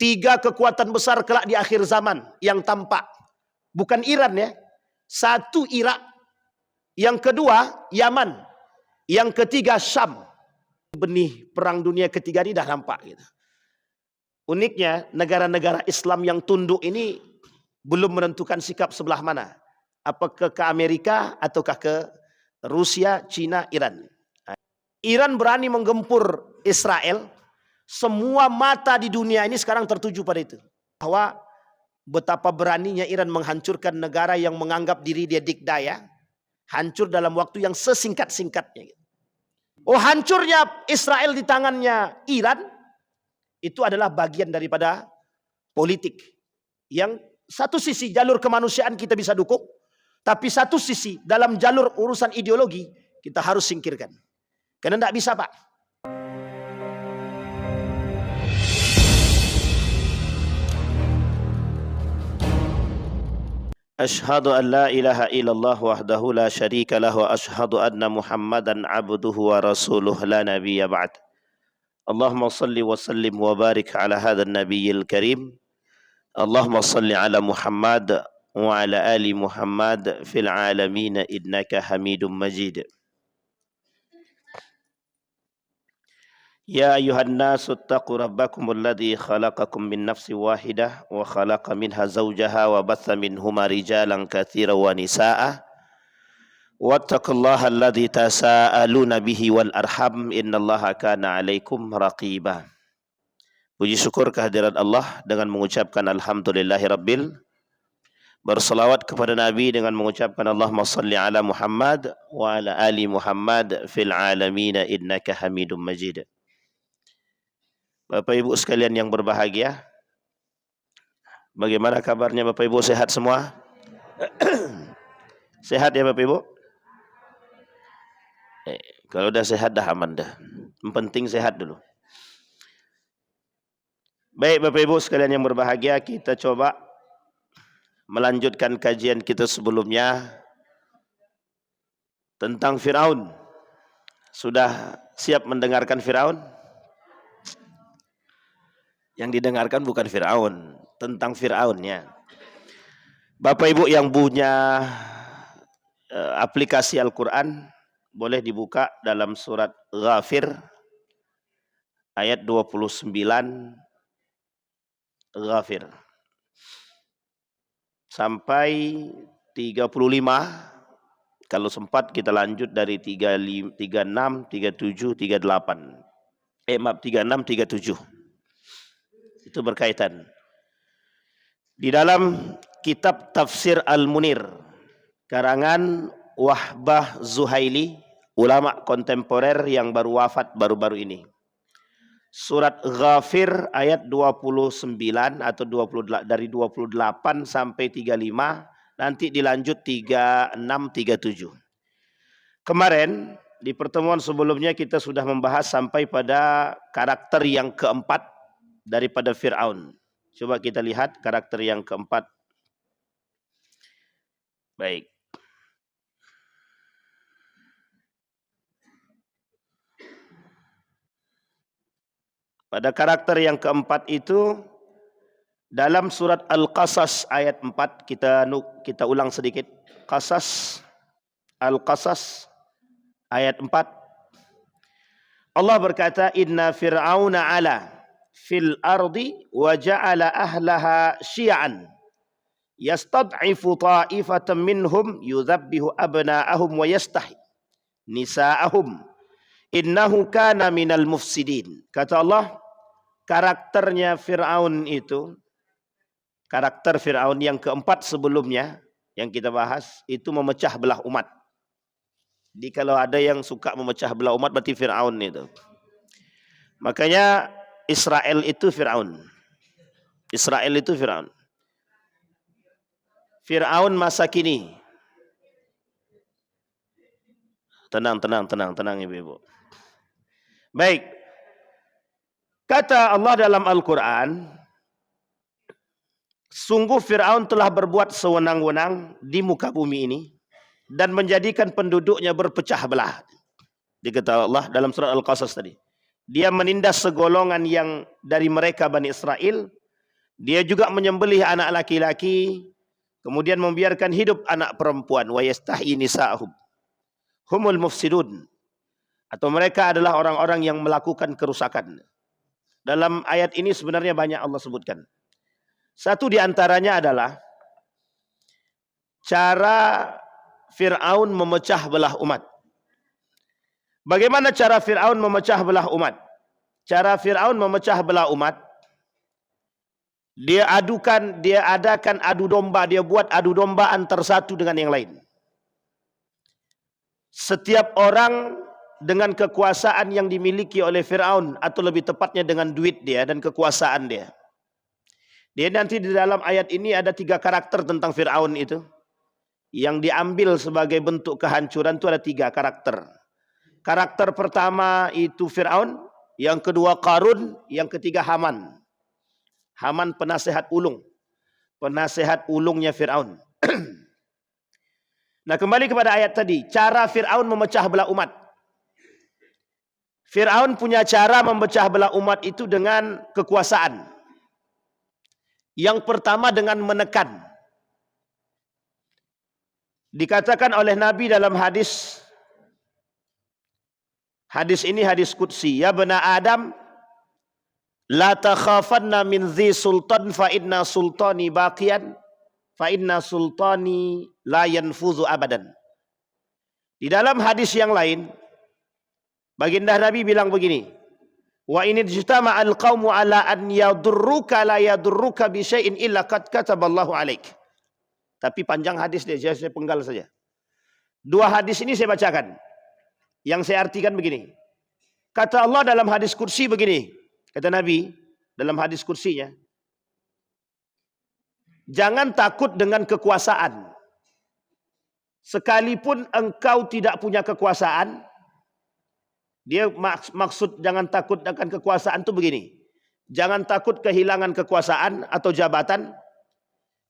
3 kekuatan besar kelak di akhir zaman yang tampak. Bukan Iran ya. 1 Irak. Yang kedua Yaman. Yang ketiga Syam. Benih perang dunia ketiga ini dah nampak gitu. Uniknya negara-negara Islam yang tunduk ini belum menentukan sikap sebelah mana. Apakah ke Amerika ataukah ke Rusia, Cina, Iran. Iran berani menggempur Israel. Semua mata di dunia ini sekarang tertuju pada itu. Bahwa betapa beraninya Iran menghancurkan negara yang menganggap diri dia dikdaya. Hancur dalam waktu yang sesingkat-singkatnya. Oh, hancurnya Israel di tangannya Iran. Itu adalah bagian daripada politik. Yang satu sisi jalur kemanusiaan kita bisa dukung. Tapi satu sisi dalam jalur urusan ideologi kita harus singkirkan. Karena tidak bisa Pak. Ashhadu an la ilaha illallah wahdahu la syarika lah wa ashhadu anna Muhammadan abduhu wa rasuluh la nabiyya ba'd. Allahumma salli wa sallim wa barik ala hadzal nabiyil karim. Allahumma salli ala Muhammad wa ala ali Muhammad fil alamin innaka Hamidum Majid. Ya ayuhan nasu attaqu rabbakum alladhi khalaqakum min nafsin wahidah wa khalaqa minha zawjaha wa batha minhuma rijalan katsiran wa nisaa wattaqullaha alladhi tasaaluna bihi wal arham innallaha kana 'alaikum raqiba. Puji syukur kehadirat Allah dengan mengucapkan alhamdulillahirabbil, berselawat kepada Nabi dengan mengucapkan Allahumma salli ala Muhammad wa ala ali Muhammad fil alamin innaka Hamidum Majid. Bapak Ibu sekalian yang berbahagia, bagaimana kabarnya Bapak Ibu, sehat semua? Sehat ya Bapak Ibu? Kalau udah sehat dah aman dah. Yang penting sehat dulu. Baik Bapak Ibu sekalian yang berbahagia, kita coba melanjutkan kajian kita sebelumnya tentang Firaun. Sudah siap mendengarkan Firaun? Yang didengarkan bukan Firaun, tentang Firaunnya. Bapak Ibu yang punya aplikasi Al-Quran, boleh dibuka dalam surat Ghafir ayat 29. Ghafir sampai 35. Kalau sempat kita lanjut dari 36, 37, 38. 36, 37. Itu berkaitan. Di dalam kitab Tafsir Al-Munir karangan Wahbah Zuhaili, ulama kontemporer yang baru wafat baru-baru ini. Surat Ghafir ayat 29 atau 28, dari 28 sampai 35, nanti dilanjut 36, 37. Kemarin di pertemuan sebelumnya kita sudah membahas sampai pada karakter yang keempat daripada Fir'aun. Coba kita lihat karakter yang keempat. Baik. Pada karakter yang keempat itu dalam surat Al-Qasas ayat 4, kita ulang sedikit. Qasas, Al-Qasas ayat 4. Allah berkata, inna fir'auna ala fil ardi wa ja'ala ahlaha syi'an yastad'ifu ta'ifatan minhum yudhabbihu abna'ahum wa yastahi nisa'ahum innahu kana minal mufsidin. Kata Allah, karakternya Fir'aun itu, karakter Fir'aun yang keempat sebelumnya yang kita bahas, itu memecah belah umat. Jadi kalau ada yang suka memecah belah umat, berarti Fir'aun itu. Makanya Israel itu Fir'aun. Israel itu Fir'aun. Fir'aun masa kini. Tenang ibu-ibu. Baik. Kata Allah dalam Al-Quran, sungguh Fir'aun telah berbuat sewenang-wenang di muka bumi ini dan menjadikan penduduknya berpecah belah. Dikata Allah dalam surat Al-Qasas tadi. Dia menindas segolongan yang dari mereka Bani Israel Dia juga menyembelih anak laki-laki, kemudian membiarkan hidup anak perempuan. Wa yastahyi nisa'ahum humul mufsidun, atau mereka adalah orang-orang yang melakukan kerusakan. Dalam ayat ini sebenarnya banyak Allah sebutkan. Satu di antaranya adalah cara Fir'aun memecah belah umat. Bagaimana cara Fir'aun memecah belah umat? Cara Fir'aun memecah belah umat, dia adakan adu domba, dia buat adu domba antar satu dengan yang lain. Setiap orang dengan kekuasaan yang dimiliki oleh Fir'aun, atau lebih tepatnya dengan duit dia dan kekuasaan dia. Dia nanti di dalam ayat ini ada 3 karakter tentang Fir'aun itu. Yang diambil sebagai bentuk kehancuran itu ada 3 karakter. Karakter pertama itu Fir'aun, yang kedua Qarun, yang ketiga Haman. Haman penasehat ulung. Penasehat ulungnya Fir'aun. Nah, kembali kepada ayat tadi. Cara Fir'aun memecah belah umat. Fir'aun punya cara memecah belah umat itu dengan kekuasaan. Yang pertama dengan menekan. Dikatakan oleh Nabi dalam hadis ini hadis qudsi, ya bani Adam, la takhafanna min dhi sultan fa inna sultani baqiyan fa inna sultani la yanfuzu abadan. Di dalam hadis yang lain, baginda Nabi bilang begini, wa in ijtama'al qaumu ala an yadurruka la yadurruka bi syai'in illa qad kataballahu alaik. Tapi panjang hadis dia, saya penggal saja. 2 hadis ini saya bacakan. Yang saya artikan begini. Kata Allah dalam hadis kursi begini. Kata Nabi dalam hadis kursinya, jangan takut dengan kekuasaan. Sekalipun engkau tidak punya kekuasaan, dia maksud jangan takut akan kekuasaan itu begini. Jangan takut kehilangan kekuasaan atau jabatan.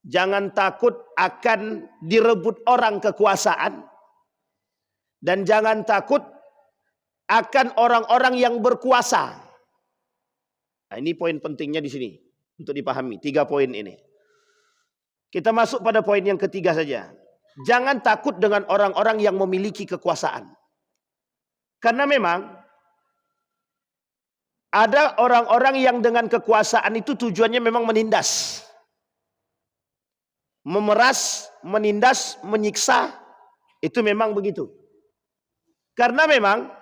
Jangan takut akan direbut orang kekuasaan. Dan jangan takut akan orang-orang yang berkuasa. Nah, ini poin pentingnya di sini untuk dipahami. 3 poin ini. Kita masuk pada poin yang ketiga saja. Jangan takut dengan orang-orang yang memiliki kekuasaan. Karena memang ada orang-orang yang dengan kekuasaan itu tujuannya memang menindas. Memeras, menindas, menyiksa, itu memang begitu. Karena memang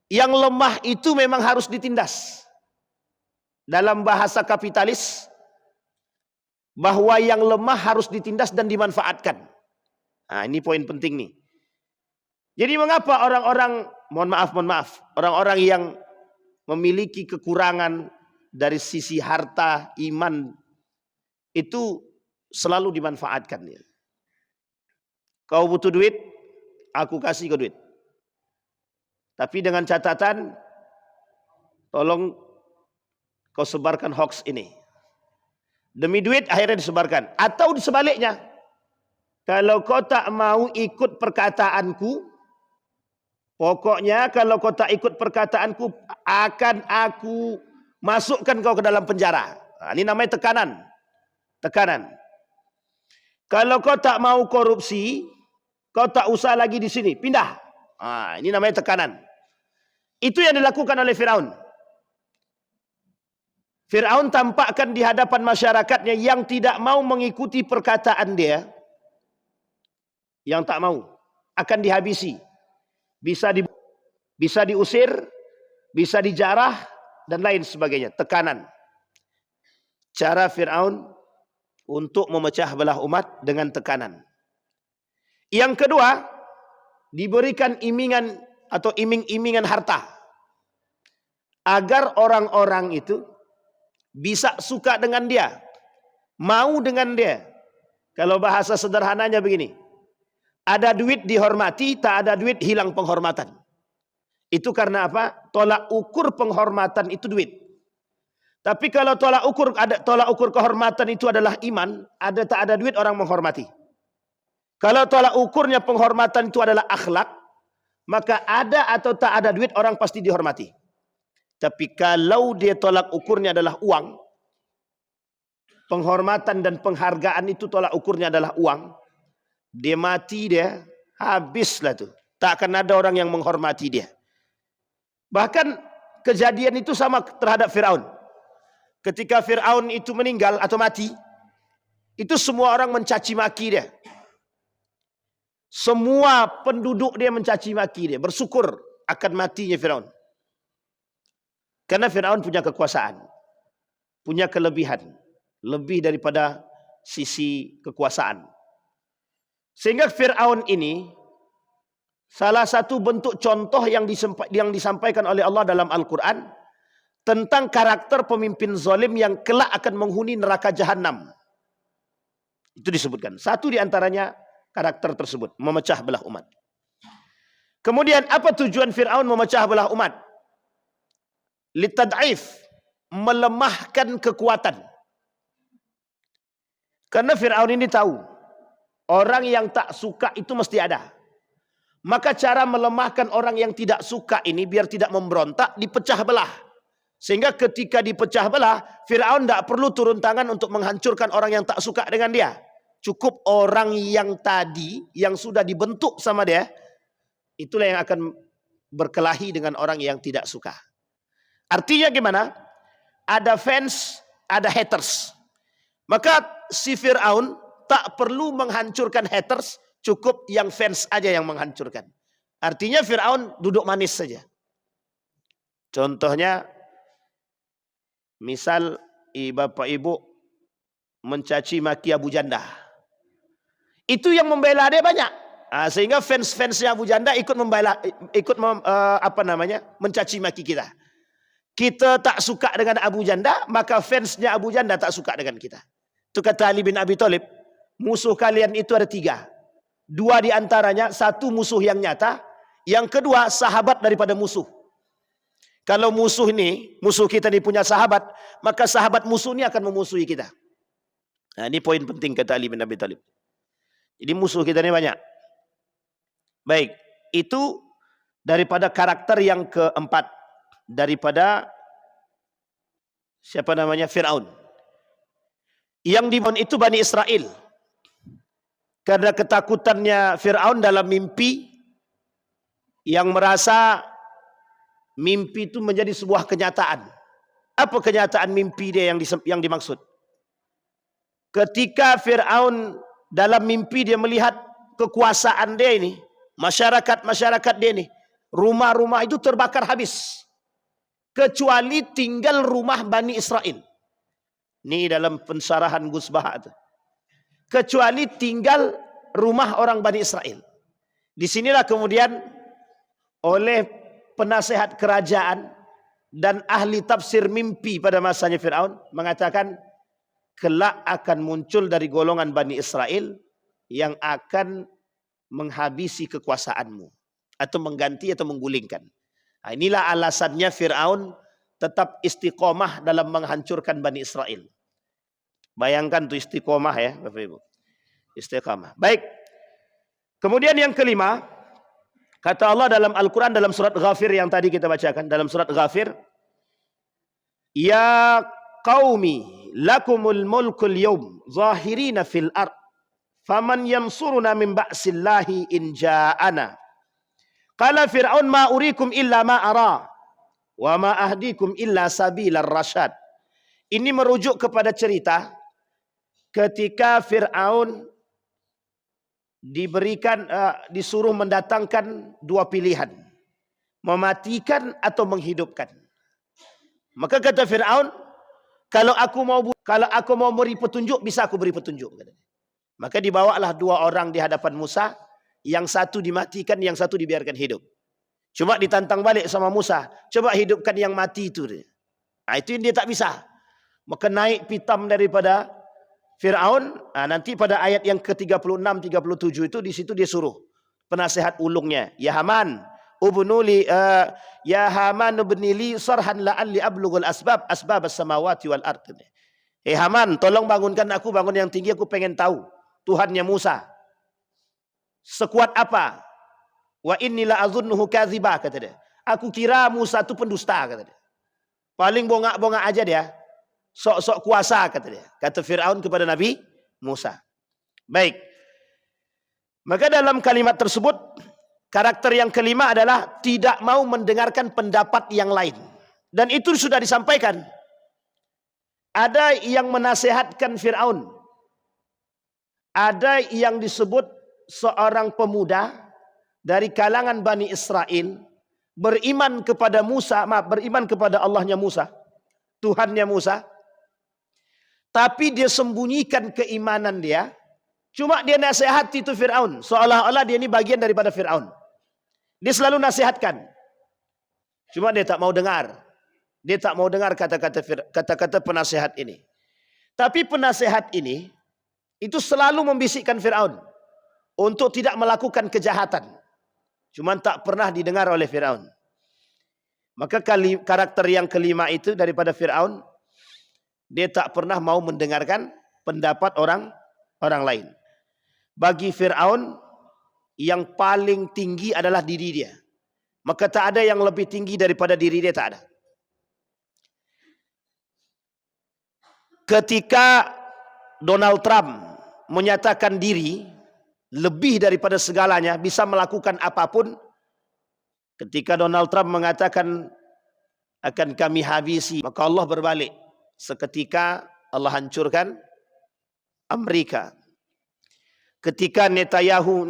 yang lemah itu memang harus ditindas. Dalam bahasa kapitalis, bahwa yang lemah harus ditindas dan dimanfaatkan. Nah, ini poin penting nih. Jadi mengapa orang-orang, mohon maaf, orang-orang yang memiliki kekurangan dari sisi harta, iman, itu selalu dimanfaatkan. Kau butuh duit, aku kasih kau duit. Tapi dengan catatan, tolong kau sebarkan hoax ini. Demi duit akhirnya disebarkan. Atau sebaliknya, kalau kau tak mau ikut perkataanku, pokoknya kalau kau tak ikut perkataanku, akan aku masukkan kau ke dalam penjara. Nah, ini namanya tekanan. Tekanan. Kalau kau tak mau korupsi, kau tak usah lagi di sini, pindah. Nah, ini namanya tekanan. Itu yang dilakukan oleh Firaun. Firaun tampakkan di hadapan masyarakatnya yang tidak mau mengikuti perkataan dia, yang tak mau, akan dihabisi. Bisa diusir, bisa dijarah, dan lain sebagainya. Tekanan. Cara Firaun untuk memecah belah umat dengan tekanan. Yang kedua, diberikan imingan atau iming-imingan harta. Agar orang-orang itu bisa suka dengan dia. Mau dengan dia. Kalau bahasa sederhananya begini. Ada duit dihormati, tak ada duit hilang penghormatan. Itu karena apa? Tolak ukur penghormatan itu duit. Tapi kalau tolak ukur kehormatan itu adalah iman, ada tak ada duit orang menghormati. Kalau tolak ukurnya penghormatan itu adalah akhlak, maka ada atau tak ada duit orang pasti dihormati. Tapi kalau dia tolak ukurnya adalah uang, penghormatan dan penghargaan itu tolak ukurnya adalah uang, dia mati dia, habislah tuh. Tak akan ada orang yang menghormati dia. Bahkan kejadian itu sama terhadap Firaun. Ketika Firaun itu meninggal atau mati, itu semua orang mencaci maki dia. Semua penduduk dia mencaci maki dia, bersyukur akan matinya Firaun. Karena Firaun punya kekuasaan, punya kelebihan, lebih daripada sisi kekuasaan. Sehingga Firaun ini salah satu bentuk contoh yang disampaikan oleh Allah dalam Al-Quran tentang karakter pemimpin zalim yang kelak akan menghuni neraka jahanam. Itu disebutkan. Satu di antaranya karakter tersebut, memecah belah umat. Kemudian apa tujuan Fir'aun memecah belah umat? Litad'if, melemahkan kekuatan. Karena Fir'aun ini tahu, orang yang tak suka itu mesti ada. Maka cara melemahkan orang yang tidak suka ini biar tidak memberontak, dipecah belah. Sehingga ketika dipecah belah, Fir'aun tidak perlu turun tangan untuk menghancurkan orang yang tak suka dengan dia. Cukup orang yang tadi, yang sudah dibentuk sama dia, itulah yang akan berkelahi dengan orang yang tidak suka. Artinya gimana? Ada fans, ada haters. Maka si Fir'aun tak perlu menghancurkan haters, cukup yang fans aja yang menghancurkan. Artinya Fir'aun duduk manis saja. Contohnya, misal bapak ibu mencaci maki Abu Janda. Itu yang membela dia banyak. Sehingga fans-fansnya Abu Janda ikut membela, mencaci maki kita. Kita tak suka dengan Abu Janda, maka fansnya Abu Janda tak suka dengan kita. Itu kata Ali bin Abi Thalib, musuh kalian itu ada 3. 2 di antaranya, satu musuh yang nyata, yang kedua sahabat daripada musuh. Kalau musuh kita ini punya sahabat, maka sahabat musuh ini akan memusuhi kita. Nah, ini poin penting kata Ali bin Abi Thalib. Jadi musuh kita ini banyak. Baik, itu daripada karakter yang keempat. Daripada Fir'aun. Yang dibangun itu Bani Israel. Karena ketakutannya Fir'aun dalam mimpi, yang merasa mimpi itu menjadi sebuah kenyataan. Apa kenyataan mimpi dia yang dimaksud? Ketika Fir'aun dalam mimpi dia melihat kekuasaan dia ini, masyarakat dia ini, rumah-rumah itu terbakar habis. Kecuali tinggal rumah Bani Israel. Ini dalam pensarahan Gus Baha itu. Kecuali tinggal rumah orang Bani Israel. Disinilah kemudian oleh penasehat kerajaan dan ahli tafsir mimpi pada masanya Fir'aun mengatakan kelak akan muncul dari golongan Bani Israel yang akan menghabisi kekuasaanmu atau mengganti atau menggulingkan. Nah, inilah alasannya Fir'aun tetap istiqomah dalam menghancurkan Bani Israel. Bayangkan tuh istiqomah ya Bapak Ibu. Istiqomah. Baik. Kemudian yang kelima, kata Allah dalam Al-Quran dalam surat Ghafir yang tadi kita bacakan. Dalam surat Ghafir. Ya qaumi lakumul mulkul yawm zahirina fil ard. Faman yansuruna min ba'sillahi in ja'ana. Qala Fir'aun ma urikum illa ma ara. Wa ma ahdikum illa sabilar rasyad. Ini merujuk kepada cerita ketika Fir'aun disuruh mendatangkan 2 pilihan. Mematikan atau menghidupkan. Maka kata Fir'aun, kalau aku mau beri petunjuk, bisa aku beri petunjuk. Maka dibawalah 2 orang di hadapan Musa. Yang satu dimatikan, yang satu dibiarkan hidup. Cuma ditantang balik sama Musa. Coba hidupkan yang mati itu. Nah, itu yang dia tak bisa. Maka naik pitam daripada Fir'aun. Nah, nanti pada ayat yang ke-36, 37 itu, di situ dia suruh penasehat ulungnya. Ya Haman, ubnuli, ya Haman ubnili sarhan la'alli ablughul asbab as-samawati wal ard. Haman, tolong bangunkan aku, bangun yang tinggi, aku pengen tahu Tuhannya Musa. Sekuat apa? Wa inni la azunnuhu kadziba, kata dia. Aku kira Musa itu pendusta, kata dia. Paling bongak-bongak aja dia. sok-sok kuasa, kata dia. Kata Fir'aun kepada Nabi Musa. Baik. Maka dalam kalimat tersebut, karakter yang kelima adalah tidak mau mendengarkan pendapat yang lain. Dan itu sudah disampaikan. Ada yang menasehatkan Fir'aun. Ada yang disebut seorang pemuda dari kalangan Bani Israel beriman kepada Musa, beriman kepada Allahnya Musa, Tuhannya Musa. Tapi dia sembunyikan keimanan dia. Cuma dia nasihati itu Fir'aun. Seolah-olah dia ini bagian daripada Fir'aun. Dia selalu nasihatkan. Cuma dia tak mau dengar. Dia tak mau dengar kata-kata penasihat ini. Tapi penasihat ini itu selalu membisikkan Fir'aun untuk tidak melakukan kejahatan. Cuma tak pernah didengar oleh Fir'aun. Maka karakter yang kelima itu daripada Fir'aun, dia tak pernah mau mendengarkan pendapat orang lain. Bagi Fir'aun, yang paling tinggi adalah diri dia. Maka tak ada yang lebih tinggi daripada diri dia, tak ada. Ketika Donald Trump menyatakan diri lebih daripada segalanya, bisa melakukan apapun. Ketika Donald Trump mengatakan akan kami habisi, maka Allah berbalik. Seketika Allah hancurkan Amerika. Ketika Netanyahu,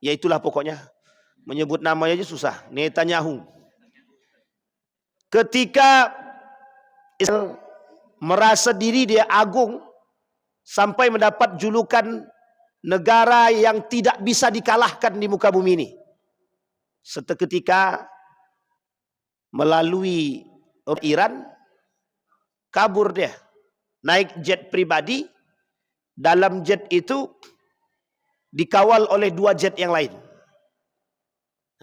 ya itulah pokoknya, menyebut namanya aja susah, Netanyahu. Ketika Israel merasa diri dia agung sampai mendapat julukan negara yang tidak bisa dikalahkan di muka bumi ini. Seketika melalui Iran, kabur dia. Naik jet pribadi, dalam jet itu dikawal oleh 2 jet yang lain.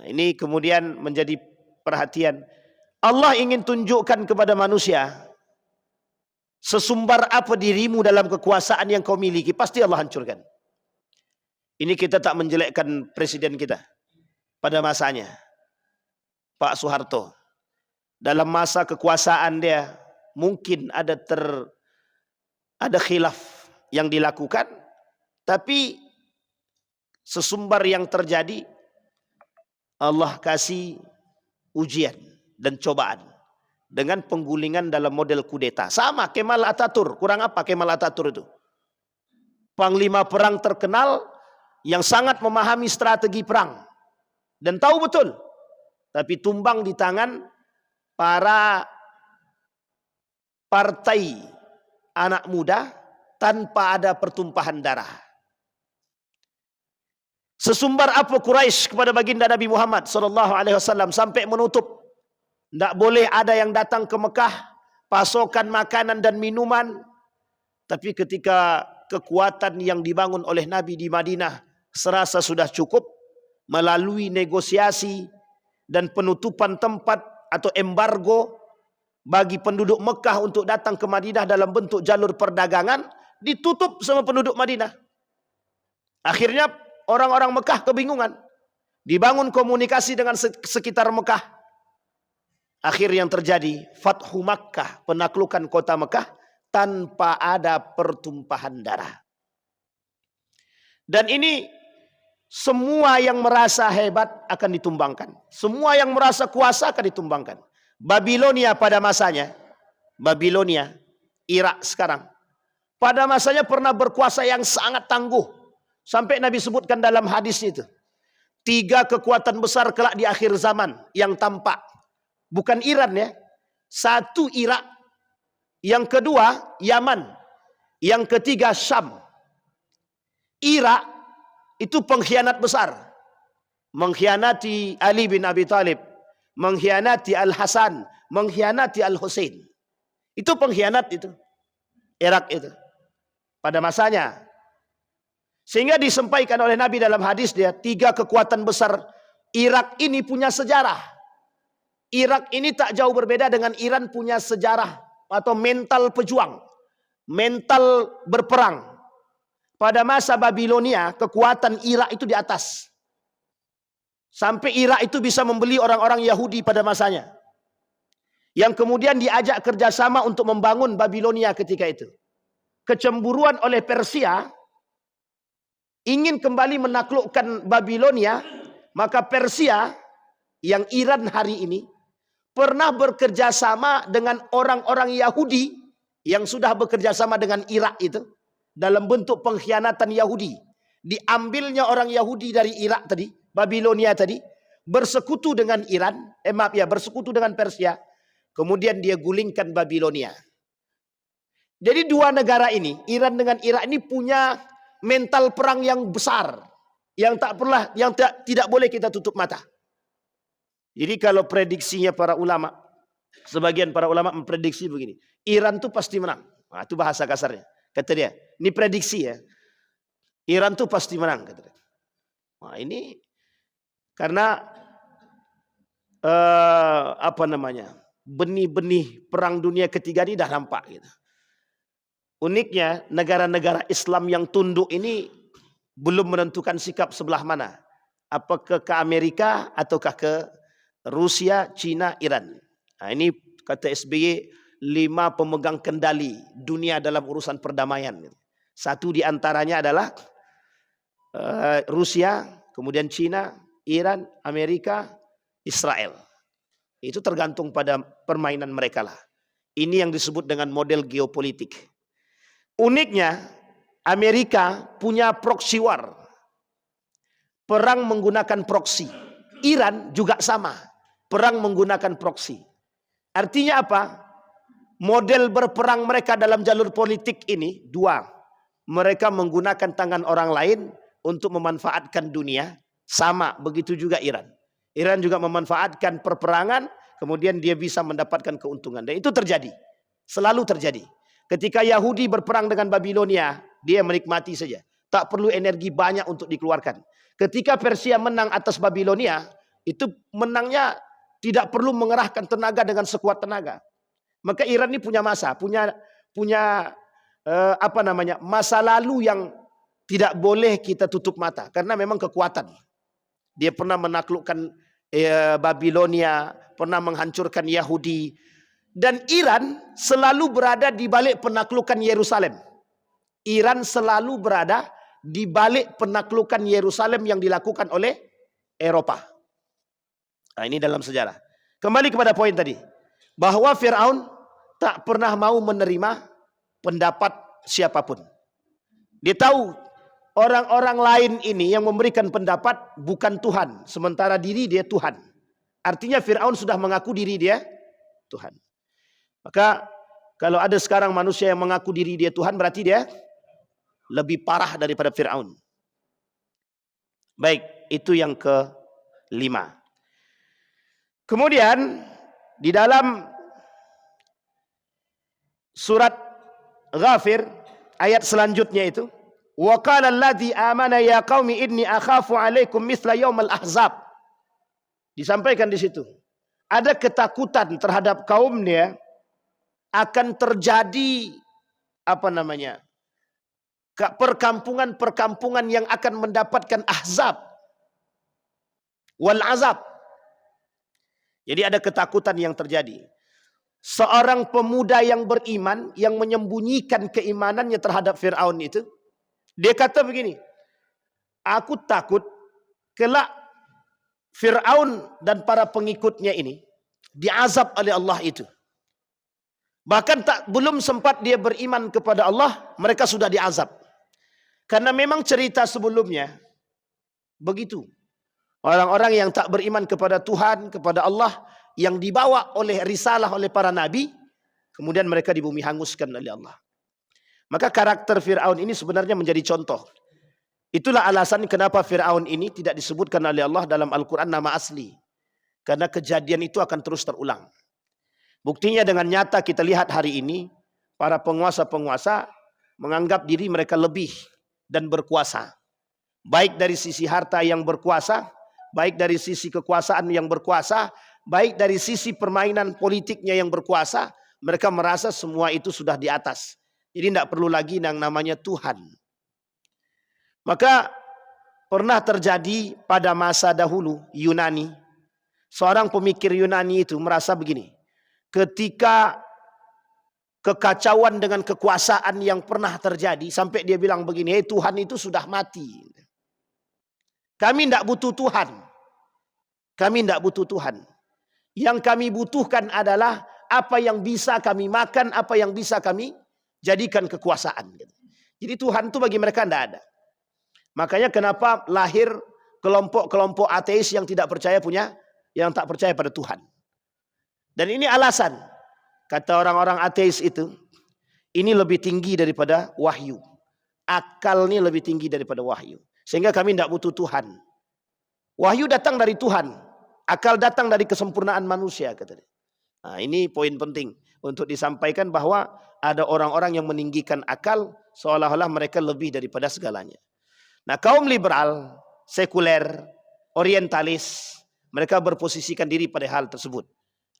Nah, ini kemudian menjadi perhatian. Allah ingin tunjukkan kepada manusia, sesumbar apa dirimu dalam kekuasaan yang kau miliki, pasti Allah hancurkan. Ini kita tak menjelekkan presiden kita pada masanya, Pak Soeharto. Dalam masa kekuasaan dia, mungkin ada khilaf yang dilakukan, tapi sesumbar yang terjadi, Allah kasih ujian dan cobaan dengan penggulingan dalam model kudeta. Sama Kemal Atatürk. Kurang apa Kemal Atatürk itu? Panglima perang terkenal yang sangat memahami strategi perang dan tahu betul, tapi tumbang di tangan para partai anak muda tanpa ada pertumpahan darah. Sesumbar apa Quraisy kepada baginda Nabi Muhammad SAW sampai menutup, tidak boleh ada yang datang ke Mekah, pasokan makanan dan minuman. Tapi ketika kekuatan yang dibangun oleh Nabi di Madinah serasa sudah cukup, melalui negosiasi dan penutupan tempat atau embargo bagi penduduk Mekah untuk datang ke Madinah dalam bentuk jalur perdagangan, ditutup sama penduduk Madinah. Akhirnya orang-orang Mekah kebingungan. Dibangun komunikasi dengan sekitar Mekah. Akhir yang terjadi, Fathu Makkah, penaklukan kota Mekah tanpa ada pertumpahan darah. Dan ini semua yang merasa hebat akan ditumbangkan. Semua yang merasa kuasa akan ditumbangkan. Babilonia pada masanya, Babilonia, Irak sekarang, pada masanya pernah berkuasa yang sangat tangguh. Sampai Nabi sebutkan dalam hadis itu, 3 kekuatan besar kelak di akhir zaman yang tampak. Bukan Iran ya. 1 Irak, yang kedua Yaman, yang ketiga Syam. Irak itu pengkhianat besar. Mengkhianati Ali bin Abi Thalib, mengkhianati Al-Hasan, mengkhianati Al-Husain. Itu pengkhianat itu. Irak itu. Pada masanya. Sehingga disampaikan oleh Nabi dalam hadis dia, 3 kekuatan besar Irak ini punya sejarah. Irak ini tak jauh berbeda dengan Iran punya sejarah atau mental pejuang, mental berperang. Pada masa Babilonia, kekuatan Irak itu di atas. Sampai Irak itu bisa membeli orang-orang Yahudi pada masanya. yang kemudian diajak kerjasama untuk membangun Babilonia ketika itu. Kecemburuan oleh Persia ingin kembali menaklukkan Babilonia, maka Persia yang Iran hari ini pernah bekerja sama dengan orang-orang Yahudi yang sudah bekerja sama dengan Irak itu dalam bentuk pengkhianatan Yahudi. Diambilnya orang Yahudi dari Irak tadi, Babilonia tadi, bersekutu dengan bersekutu dengan Persia, kemudian dia gulingkan Babilonia. Jadi dua negara ini, Iran dengan Irak ini punya mental perang yang besar, yang tidak boleh kita tutup mata. Jadi kalau prediksinya para ulama, sebagian para ulama memprediksi begini, Iran tuh pasti menang. Nah, itu bahasa kasarnya. Kata dia, ini prediksi ya. Iran tuh pasti menang, kata dia. Nah, ini karena benih-benih perang dunia ketiga ini dah nampak gitu. Uniknya negara-negara Islam yang tunduk ini belum menentukan sikap sebelah mana. Apakah ke Amerika ataukah ke Rusia, Cina, Iran. Nah, ini kata SBY 5 pemegang kendali dunia dalam urusan perdamaian. Satu di antaranya adalah Rusia, kemudian Cina, Iran, Amerika, Israel. Itu tergantung pada permainan mereka lah. Ini yang disebut dengan model geopolitik. Uniknya Amerika punya proxy war. Perang menggunakan proxy. Iran juga sama. Perang menggunakan proxy. Artinya apa? Model berperang mereka dalam jalur politik ini dua. Mereka menggunakan tangan orang lain untuk memanfaatkan dunia. Sama, begitu juga Iran. Iran juga memanfaatkan perperangan, kemudian dia bisa mendapatkan keuntungan. Dan itu terjadi. Selalu terjadi. Ketika Yahudi berperang dengan Babilonia, dia menikmati saja. Tak perlu energi banyak untuk dikeluarkan. Ketika Persia menang atas Babilonia, itu menangnya tidak perlu mengerahkan tenaga dengan sekuat tenaga. Maka Iran ini punya masa lalu yang tidak boleh kita tutup mata, karena memang kekuatan. Dia pernah menaklukkan Babilonia, pernah menghancurkan Yahudi, dan Iran selalu berada di balik penaklukan Yerusalem. Iran selalu berada di balik penaklukan Yerusalem yang dilakukan oleh Eropa. Nah, ini dalam sejarah. Kembali kepada poin tadi, bahwa Firaun tak pernah mau menerima pendapat siapapun. Dia tahu orang-orang lain ini yang memberikan pendapat bukan Tuhan, sementara diri dia Tuhan. Artinya Firaun sudah mengaku diri dia Tuhan. Maka kalau ada sekarang manusia yang mengaku diri dia Tuhan, berarti dia lebih parah daripada Firaun. Baik, itu yang ke-5. Kemudian di dalam surat Ghafir ayat selanjutnya itu, wa qala alladzi amana ya qaumi inni akhafu alaikum mithla yaumal ahzab. Disampaikan di situ, ada ketakutan terhadap kaumnya akan terjadi perkampungan-perkampungan yang akan mendapatkan ahzab wal azab. Jadi ada ketakutan yang terjadi. Seorang pemuda yang beriman, yang menyembunyikan keimanannya terhadap Fir'aun itu, dia kata begini, aku takut kelak Fir'aun dan para pengikutnya ini diazab oleh Allah itu. Bahkan belum sempat dia beriman kepada Allah, mereka sudah diazab. Karena memang cerita sebelumnya begitu. Orang-orang yang tak beriman kepada Tuhan, kepada Allah, yang dibawa oleh risalah oleh para nabi, kemudian mereka di bumi hanguskan oleh Allah. Maka karakter Fir'aun ini sebenarnya menjadi contoh. Itulah alasan kenapa Fir'aun ini tidak disebutkan oleh Allah dalam Al-Quran nama asli. Karena kejadian itu akan terus terulang. Buktinya dengan nyata kita lihat hari ini, para penguasa-penguasa menganggap diri mereka lebih dan berkuasa. Baik dari sisi harta yang berkuasa, baik dari sisi kekuasaan yang berkuasa, baik dari sisi permainan politiknya yang berkuasa, mereka merasa semua itu sudah di atas. Jadi tidak perlu lagi yang namanya Tuhan. Maka pernah terjadi pada masa dahulu Yunani, seorang pemikir Yunani itu merasa begini, ketika kekacauan dengan kekuasaan yang pernah terjadi, sampai dia bilang begini, "Hei, Tuhan itu sudah mati. Kami tidak butuh Tuhan. Kami tidak butuh Tuhan. Yang kami butuhkan adalah apa yang bisa kami makan, apa yang bisa kami jadikan kekuasaan." Jadi Tuhan itu bagi mereka tidak ada. Makanya kenapa lahir kelompok-kelompok ateis yang tidak percaya yang tak percaya pada Tuhan. Dan ini alasan, kata orang-orang ateis itu, ini lebih tinggi daripada wahyu. Akal ini lebih tinggi daripada wahyu. Sehingga kami tidak butuh Tuhan. Wahyu datang dari Tuhan. Akal datang dari kesempurnaan manusia, kata dia. Nah, ini poin penting untuk disampaikan, bahwa ada orang-orang yang meninggikan akal seolah-olah mereka lebih daripada segalanya. Nah, kaum liberal, sekuler, orientalis, mereka berposisikan diri pada hal tersebut.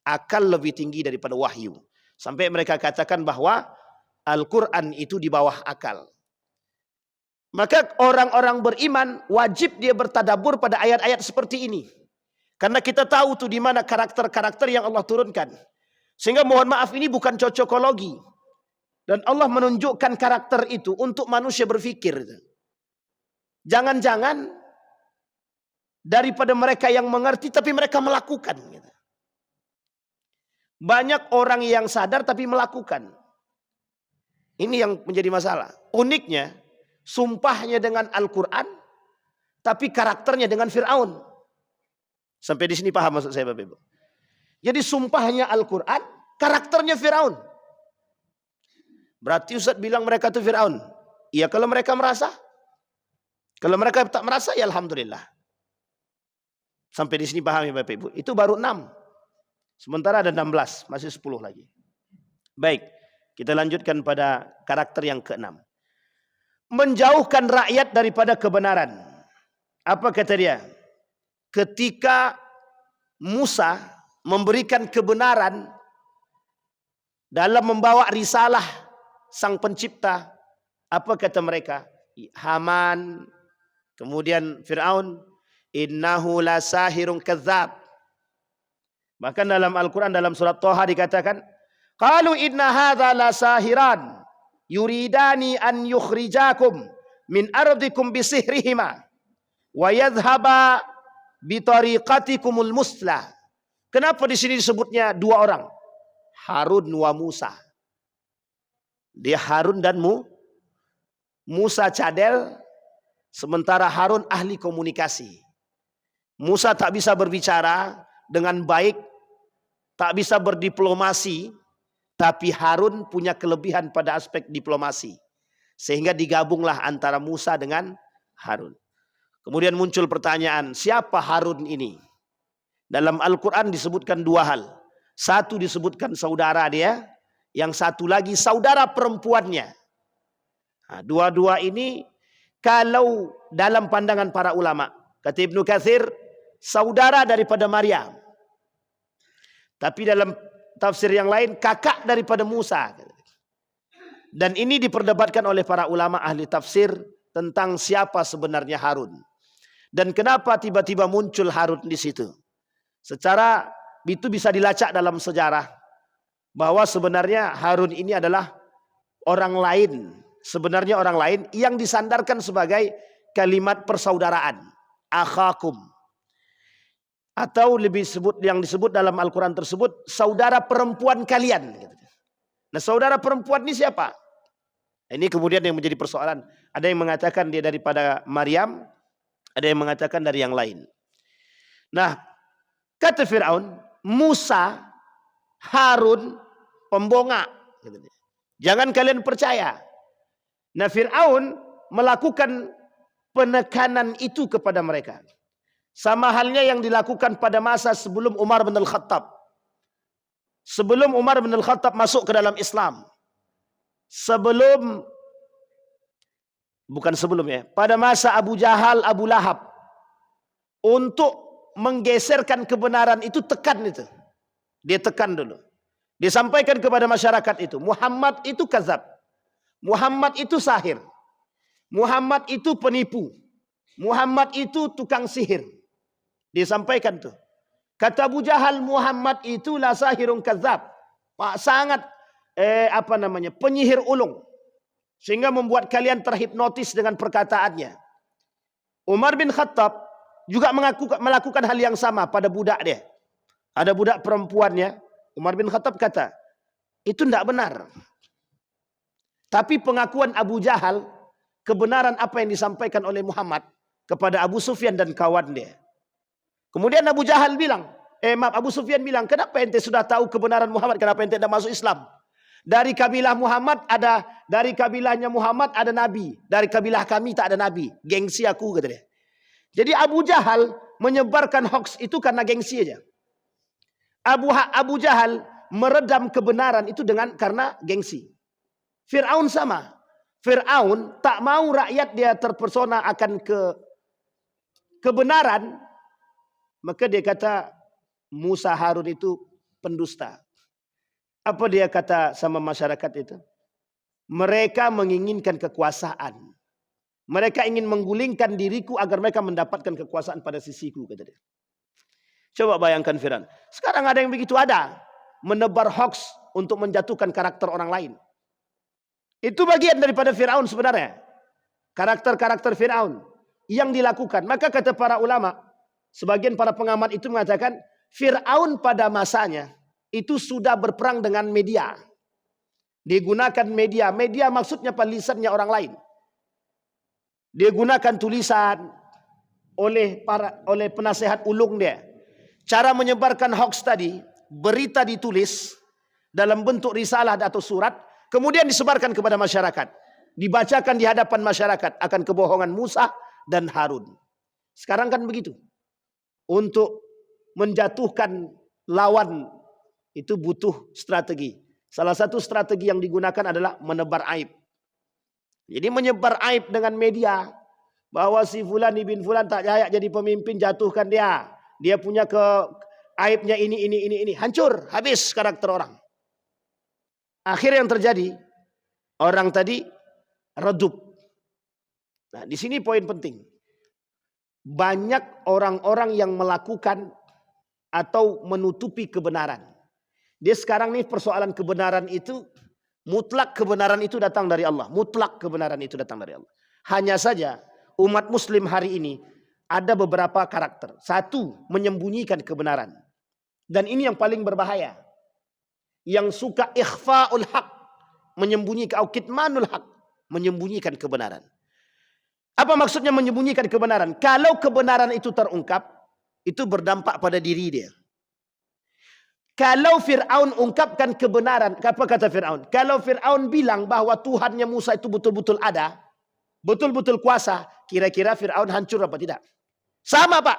Akal lebih tinggi daripada wahyu. Sampai mereka katakan bahwa Al-Quran itu di bawah akal. Maka orang-orang beriman wajib dia bertadabbur pada ayat-ayat seperti ini. Karena kita tahu tuh di mana karakter-karakter yang Allah turunkan. Sehingga mohon maaf, ini bukan cocokologi. Dan Allah menunjukkan karakter itu untuk manusia berpikir. Jangan-jangan daripada mereka yang mengerti tapi mereka melakukan. Banyak orang yang sadar tapi melakukan. Ini yang menjadi masalah. Uniknya, sumpahnya dengan Al-Quran, tapi karakternya dengan Fir'aun. Sampai di sini paham maksud saya, Bapak Ibu? Jadi sumpahnya Al-Quran, karakternya Fir'aun. Berarti Ustaz bilang mereka itu Fir'aun. Iya, kalau mereka merasa. Kalau mereka tak merasa, ya Alhamdulillah. Sampai di sini paham ya Bapak Ibu? Itu baru 6. Sementara ada 16, masih 10 lagi. Baik, kita lanjutkan pada karakter yang ke-6. Menjauhkan rakyat daripada kebenaran. Apa kata dia? Ketika Musa memberikan kebenaran dalam membawa risalah sang pencipta, apa kata mereka? Haman, kemudian Fir'aun, innahu la sahirun kadzab. Bahkan dalam Al-Quran, dalam surat Thaha dikatakan, qalu inna hadza la sahiran yuridani an yukhrijakum min ardikum bisihrihima wa yadhhaba bitariqatikumul muslah. Kenapa di sini disebutnya dua orang? Harun wa Musa. Dia Harun dan Musa cadel, sementara Harun ahli komunikasi. Musa tak bisa berbicara dengan baik, tak bisa berdiplomasi, tapi Harun punya kelebihan pada aspek diplomasi. Sehingga digabunglah antara Musa dengan Harun. Kemudian muncul pertanyaan, siapa Harun ini? Dalam Al-Quran disebutkan dua hal. Satu disebutkan saudara dia, yang satu lagi saudara perempuannya. Nah, dua-dua ini kalau dalam pandangan para ulama, kata Ibnu Katsir, saudara daripada Maryam. Tapi dalam tafsir yang lain, kakak daripada Musa. Dan ini diperdebatkan oleh para ulama ahli tafsir tentang siapa sebenarnya Harun. Dan kenapa tiba-tiba muncul Harun di situ. Secara itu bisa dilacak dalam sejarah. Bahwa sebenarnya Harun ini adalah orang lain. Sebenarnya orang lain yang disandarkan sebagai kalimat persaudaraan. Akhakum. Atau lebih yang disebut dalam Al-Quran tersebut, saudara perempuan kalian. Nah, saudara perempuan ini siapa? Ini kemudian yang menjadi persoalan. Ada yang mengatakan dia daripada Maryam, ada yang mengatakan dari yang lain. Nah, kata Fir'aun, Musa, Harun, pembongak. Jangan kalian percaya. Nah, Fir'aun melakukan penekanan itu kepada mereka. Sama halnya yang dilakukan pada masa sebelum Umar bin Al-Khattab. Sebelum Umar bin Al-Khattab masuk ke dalam Islam. Pada masa Abu Jahal, Abu Lahab. Untuk menggeserkan kebenaran itu, tekan itu. Dia tekan dulu. Dia sampaikan kepada masyarakat itu. Muhammad itu kadzab. Muhammad itu sahir. Muhammad itu penipu. Muhammad itu tukang sihir. Disampaikan tuh. Kata Abu Jahal, Muhammad itu la sahirun kadzab. sangat penyihir ulung, sehingga membuat kalian terhipnotis dengan perkataannya. Umar bin Khattab juga melakukan hal yang sama pada budak dia. Ada budak perempuannya, Umar bin Khattab kata, itu tidak benar. Tapi pengakuan Abu Jahal, kebenaran apa yang disampaikan oleh Muhammad kepada Abu Sufyan dan kawan dia. Kemudian Abu Jahal bilang, Abu Sufyan bilang, kenapa ente sudah tahu kebenaran Muhammad, kenapa ente tidak masuk Islam? Dari kabilah Muhammad ada, dari kabilahnya Muhammad ada nabi, dari kabilah kami tak ada nabi. Gengsi aku, kata dia. Jadi Abu Jahal menyebarkan hoax itu karena gengsi aja. Abu Jahal meredam kebenaran itu karena gengsi. Fir'aun sama. Fir'aun tak mau rakyat dia terpesona akan kebenaran, maka dia kata Musa Harun itu pendusta. Apa dia kata sama masyarakat itu? Mereka menginginkan kekuasaan. Mereka ingin menggulingkan diriku agar mereka mendapatkan kekuasaan pada sisiku, kata dia. Coba bayangkan Fir'aun. Sekarang ada yang begitu ada. Menebar hoax untuk menjatuhkan karakter orang lain. Itu bagian daripada Fir'aun sebenarnya. Karakter-karakter Fir'aun yang dilakukan. Maka kata para ulama, sebagian para pengamat itu mengatakan, Fir'aun pada masanya itu sudah berperang dengan media. Digunakan media. Media maksudnya lisannya orang lain. Dia gunakan tulisan oleh penasehat ulung dia. Cara menyebarkan hoax tadi, berita ditulis dalam bentuk risalah atau surat, kemudian disebarkan kepada masyarakat. Dibacakan di hadapan masyarakat akan kebohongan Musa dan Harun. Sekarang kan begitu. Untuk menjatuhkan lawan itu butuh strategi. Salah satu strategi yang digunakan adalah menebar aib. Jadi menyebar aib dengan media. Bahwa si Fulan ibn Fulan tak layak jadi pemimpin, jatuhkan dia. Dia punya aibnya ini. Hancur, habis karakter orang. Akhirnya yang terjadi, orang tadi redup. Nah, di sini poin penting. Banyak orang-orang yang melakukan atau menutupi kebenaran. Dia sekarang nih persoalan kebenaran itu, mutlak kebenaran itu datang dari Allah. Mutlak kebenaran itu datang dari Allah. Hanya saja umat muslim hari ini ada beberapa karakter. Satu, menyembunyikan kebenaran. Dan ini yang paling berbahaya. Yang suka ikhfa'ul haq, menyembunyikan, atau kitmanul haq, menyembunyikan kebenaran. Apa maksudnya menyembunyikan kebenaran? Kalau kebenaran itu terungkap, itu berdampak pada diri dia. Kalau Fir'aun ungkapkan kebenaran, apa kata Fir'aun? Kalau Fir'aun bilang bahwa Tuhannya Musa itu betul-betul ada, betul-betul kuasa, kira-kira Fir'aun hancur apa tidak? Sama, Pak.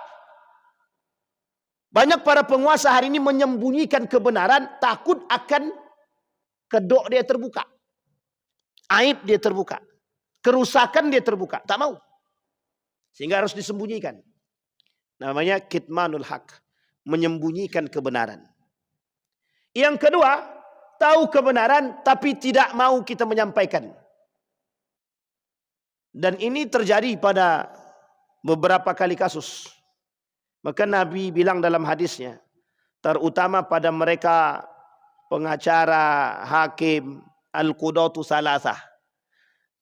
Banyak para penguasa hari ini menyembunyikan kebenaran, takut akan kedok dia terbuka. Aib dia terbuka. Kerusakan dia terbuka. Tak mau. Sehingga harus disembunyikan. Namanya kitmanul haq. Menyembunyikan kebenaran. Yang kedua, tahu kebenaran tapi tidak mau kita menyampaikan. Dan ini terjadi pada beberapa kali kasus. Maka Nabi bilang dalam hadisnya, terutama pada mereka pengacara, hakim, al-qudatu salasah.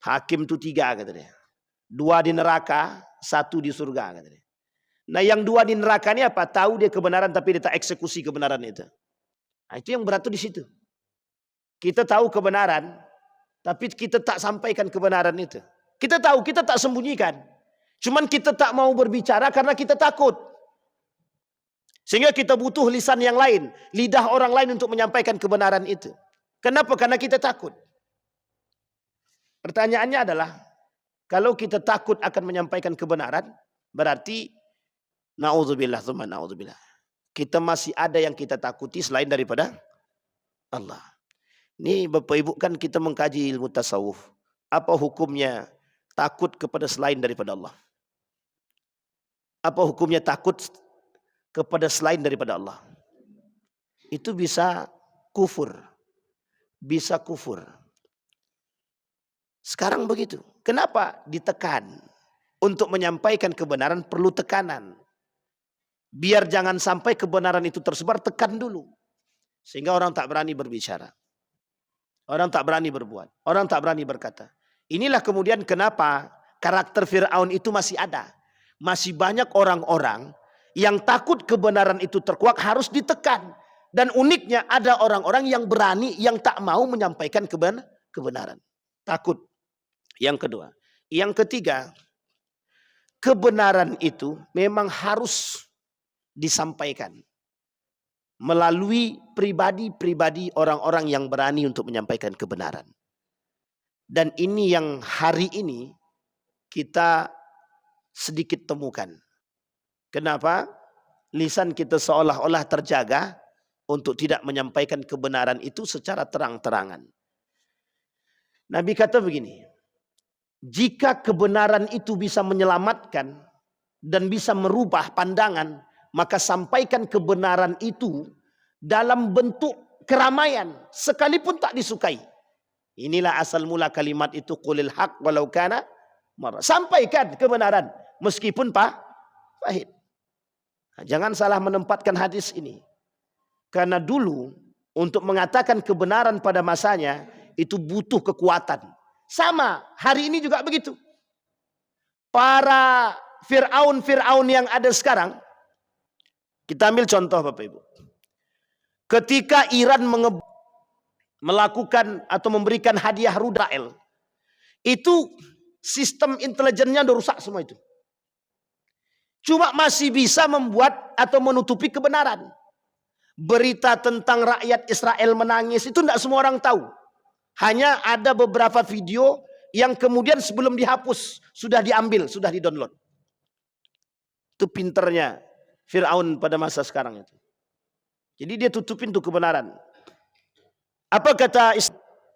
Hakim itu 3 kata dia. 2 di neraka, 1 di surga kata dia. Nah yang 2 di neraka ini apa? Tahu dia kebenaran tapi dia tak eksekusi kebenaran itu. Nah, itu yang berat tuh di situ. Kita tahu kebenaran tapi kita tak sampaikan kebenaran itu. Kita tahu, kita tak sembunyikan. Cuman kita tak mau berbicara karena kita takut. Sehingga kita butuh lisan yang lain, lidah orang lain untuk menyampaikan kebenaran itu. Kenapa? Karena kita takut. Pertanyaannya adalah, kalau kita takut akan menyampaikan kebenaran, berarti na'udzubillah, tsumma na'udzubillah. Kita masih ada yang kita takuti selain daripada Allah. Ini Bapak Ibu kan kita mengkaji ilmu tasawuf. Apa hukumnya takut kepada selain daripada Allah? Apa hukumnya takut kepada selain daripada Allah? Itu bisa kufur. Bisa kufur. Sekarang begitu. Kenapa ditekan? Untuk menyampaikan kebenaran perlu tekanan. Biar jangan sampai kebenaran itu tersebar, tekan dulu. Sehingga orang tak berani berbicara. Orang tak berani berbuat. Orang tak berani berkata. Inilah kemudian kenapa karakter Fir'aun itu masih ada. Masih banyak orang-orang yang takut kebenaran itu terkuak harus ditekan. Dan uniknya ada orang-orang yang berani yang tak mau menyampaikan kebenaran. Takut. Yang kedua. Yang ketiga, kebenaran itu memang harus disampaikan melalui pribadi-pribadi orang-orang yang berani untuk menyampaikan kebenaran. Dan ini yang hari ini kita sedikit temukan. Kenapa? Lisan kita seolah-olah terjaga untuk tidak menyampaikan kebenaran itu secara terang-terangan. Nabi kata begini, jika kebenaran itu bisa menyelamatkan dan bisa merubah pandangan, maka sampaikan kebenaran itu dalam bentuk keramaian sekalipun tak disukai. Inilah asal mula kalimat itu, qulil haq walau kana marra. Sampaikan kebenaran meskipun pahit. Jangan salah menempatkan hadis ini. Karena dulu untuk mengatakan kebenaran pada masanya itu butuh kekuatan. Sama, hari ini juga begitu. Para Fir'aun yang ada sekarang, kita ambil contoh Bapak Ibu. Ketika Iran melakukan atau memberikan hadiah Rudael, itu sistem intelijennya udah rusak semua itu. Cuma masih bisa membuat atau menutupi kebenaran. Berita tentang rakyat Israel menangis itu tidak semua orang tahu. Hanya ada beberapa video yang kemudian sebelum dihapus sudah diambil, sudah di-download. Itu pinternya Fir'aun pada masa sekarang itu. Jadi dia tutupin tuh kebenaran. Apa kata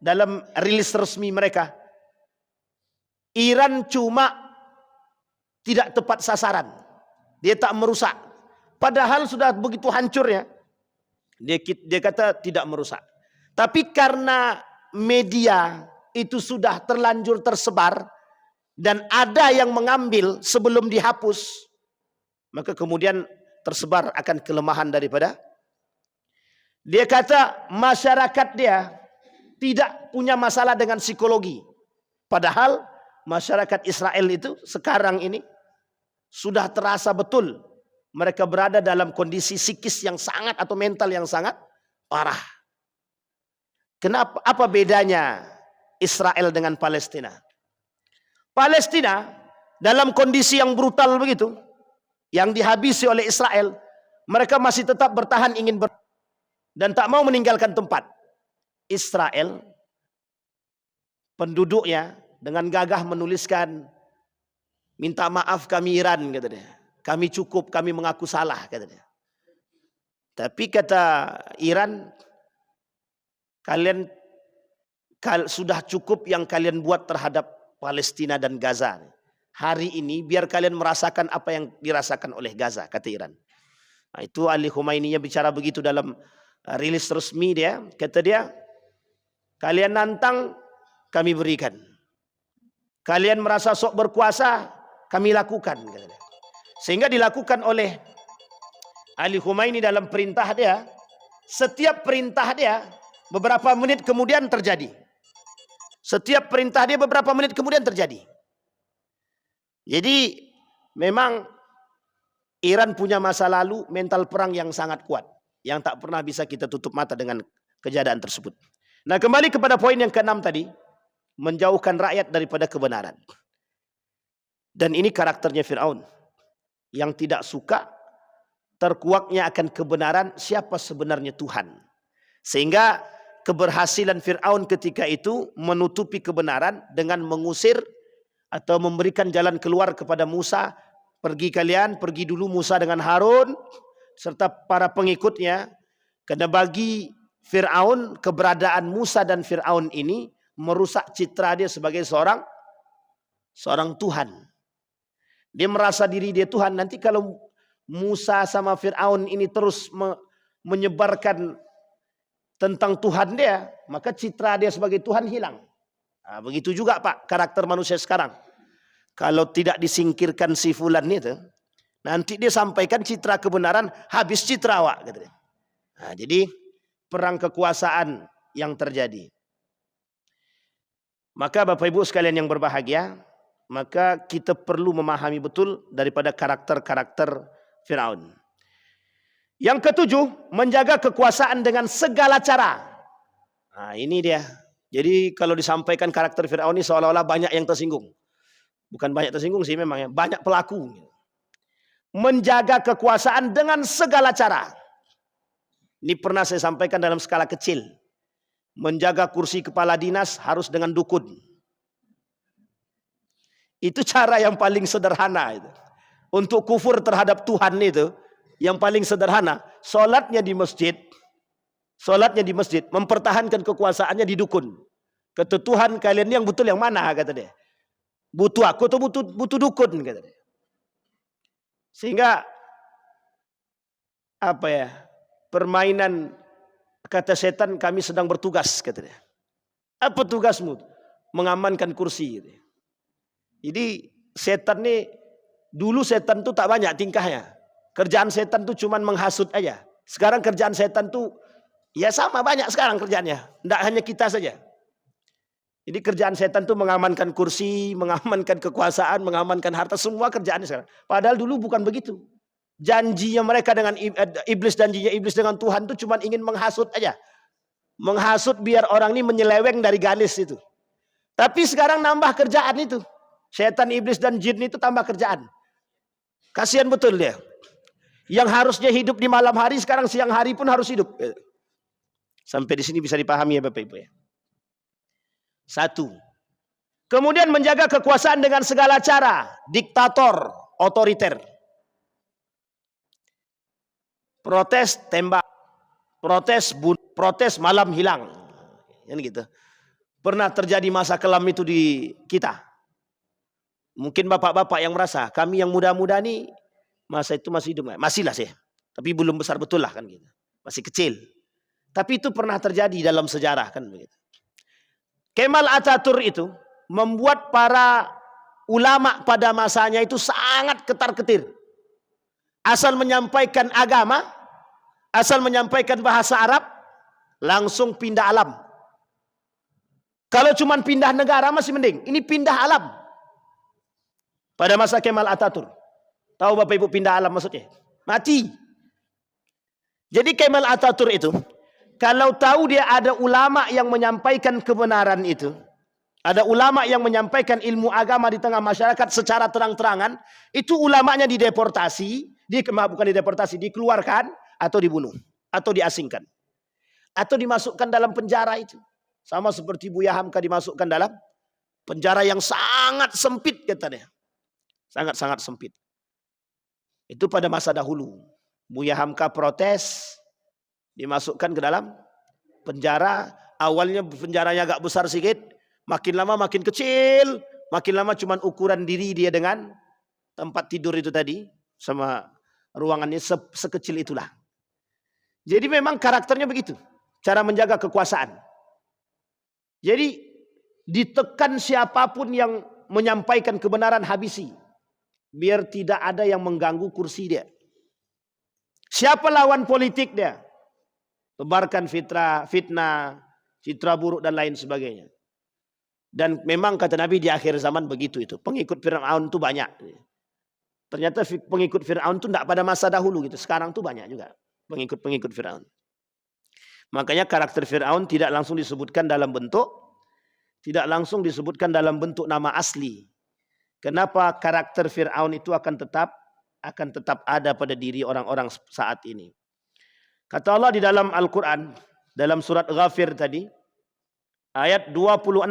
dalam rilis resmi mereka? Iran cuma tidak tepat sasaran. Dia tak merusak. Padahal sudah begitu hancurnya. Dia kata tidak merusak. Tapi karena media itu sudah terlanjur tersebar dan ada yang mengambil sebelum dihapus, maka kemudian tersebar akan kelemahan daripada. Dia kata masyarakat dia tidak punya masalah dengan psikologi. Padahal masyarakat Israel itu sekarang ini sudah terasa betul mereka berada dalam kondisi psikis yang sangat atau mental yang sangat parah. Kenapa? Apa bedanya Israel dengan Palestina? Palestina dalam kondisi yang brutal begitu, yang dihabisi oleh Israel, mereka masih tetap bertahan ingin dan tak mau meninggalkan tempat. Israel, penduduknya dengan gagah menuliskan, minta maaf kami Iran, kata dia. Kami cukup, kami mengaku salah, kata dia. Tapi kata Iran, kalian sudah cukup yang kalian buat terhadap Palestina dan Gaza. Hari ini biar kalian merasakan apa yang dirasakan oleh Gaza, kata Iran. Nah, itu Ali Khomeini-nya bicara begitu dalam rilis resmi dia. Kata dia, kalian nantang, kami berikan. Kalian merasa sok berkuasa, kami lakukan. Kata dia. Sehingga dilakukan oleh Ali Khomeini dalam perintah dia. Setiap perintah dia beberapa menit kemudian terjadi. Setiap perintah dia beberapa menit kemudian terjadi. Jadi memang Iran punya masa lalu mental perang yang sangat kuat. Yang tak pernah bisa kita tutup mata dengan kejadian tersebut. Nah, kembali kepada poin yang ke-6 tadi. Menjauhkan rakyat daripada kebenaran. Dan ini karakternya Fir'aun. Yang tidak suka terkuaknya akan kebenaran siapa sebenarnya Tuhan. Sehingga keberhasilan Fir'aun ketika itu menutupi kebenaran dengan mengusir atau memberikan jalan keluar kepada Musa. Pergi kalian, pergi dulu Musa dengan Harun serta para pengikutnya. Karena bagi Fir'aun keberadaan Musa dan Fir'aun ini merusak citra dia sebagai seorang Tuhan. Dia merasa diri dia Tuhan. Nanti kalau Musa sama Fir'aun ini terus menyebarkan tentang Tuhan dia, maka citra dia sebagai Tuhan hilang. Nah, begitu juga Pak karakter manusia sekarang. Kalau tidak disingkirkan si fulan itu, nanti dia sampaikan citra kebenaran, habis citra awak. Gitu. Nah, jadi perang kekuasaan yang terjadi. Maka Bapak Ibu sekalian yang berbahagia, maka kita perlu memahami betul daripada karakter-karakter Firaun. Yang ketujuh, menjaga kekuasaan dengan segala cara. Nah, ini dia. Jadi kalau disampaikan karakter Firaun ini seolah-olah banyak yang tersinggung. Bukan banyak tersinggung sih memang ya, banyak pelaku. Menjaga kekuasaan dengan segala cara. Ini pernah saya sampaikan dalam skala kecil. Menjaga kursi kepala dinas harus dengan dukun. Itu cara yang paling sederhana itu. Untuk kufur terhadap Tuhan itu, yang paling sederhana, solatnya di masjid, mempertahankan kekuasaannya di dukun. Kata Tuhan, kalian yang betul yang mana, kata dia. Butuh aku atau butuh dukun, kata dia. Sehingga apa ya? Permainan kata setan, kami sedang bertugas, kata dia. Apa tugasmu? Mengamankan kursi. Gitu. Jadi setan nih, dulu setan tuh tak banyak tingkahnya. Kerjaan setan tuh cuman menghasut aja. Sekarang kerjaan setan tuh ya sama banyak sekarang kerjaannya. Tidak hanya kita saja. Jadi kerjaan setan tuh mengamankan kursi, mengamankan kekuasaan, mengamankan harta, semua kerjaannya sekarang. Padahal dulu bukan begitu. Janjinya mereka dengan janjinya iblis dengan Tuhan itu cuma ingin menghasut aja. Menghasut biar orang ini menyeleweng dari garis itu. Tapi sekarang nambah kerjaan itu. Setan, iblis dan jin itu tambah kerjaan. Kasihan betul dia. Yang harusnya hidup di malam hari sekarang siang hari pun harus hidup. Sampai di sini bisa dipahami ya Bapak Ibu ya. Satu. Kemudian menjaga kekuasaan dengan segala cara. Diktator, otoriter. Protes tembak, protes malam hilang. Yang gitu. Pernah terjadi masa kelam itu di kita. Mungkin bapak-bapak yang merasa kami yang muda-muda nih masa itu masih hidup, masih lah sih. Tapi belum besar betul lah kan gitu. Masih kecil. Tapi itu pernah terjadi dalam sejarah kan begitu. Kemal Atatürk itu membuat para ulama pada masanya itu sangat ketar-ketir. Asal menyampaikan agama, asal menyampaikan bahasa Arab, langsung pindah alam. Kalau cuma pindah negara masih mending. Ini pindah alam. Pada masa Kemal Atatürk. Tahu Bapak Ibu pindah alam maksudnya? Mati. Jadi Kemal Atatürk itu, kalau tahu dia ada ulama yang menyampaikan kebenaran itu, ada ulama yang menyampaikan ilmu agama di tengah masyarakat secara terang-terangan, itu ulamanya dideportasi, bukan dideportasi, dikeluarkan atau dibunuh, atau diasingkan, atau dimasukkan dalam penjara itu. Sama seperti Buya Hamka dimasukkan dalam penjara yang sangat sempit katanya. Sangat-sangat sempit. Itu pada masa dahulu. Buya Hamka protes, dimasukkan ke dalam penjara. Awalnya penjaranya agak besar sedikit, makin lama makin kecil, makin lama cuman ukuran diri dia dengan tempat tidur itu tadi, sama ruangannya sekecil itulah. Jadi memang karakternya begitu, cara menjaga kekuasaan. Jadi ditekan siapapun yang menyampaikan kebenaran habisi, biar tidak ada yang mengganggu kursi dia. Siapa lawan politik dia? Tebarkan fitnah, citra buruk dan lain sebagainya. Dan memang kata Nabi di akhir zaman begitu itu. Pengikut Fir'aun itu banyak. Ternyata pengikut Fir'aun itu tidak pada masa dahulu gitu. Sekarang tuh banyak juga pengikut Fir'aun. Makanya karakter Fir'aun tidak langsung disebutkan dalam bentuk, tidak langsung disebutkan dalam bentuk nama asli. Kenapa karakter Fir'aun itu akan tetap ada pada diri orang-orang saat ini. Kata Allah di dalam Al-Quran, dalam surat Ghafir tadi, ayat 26.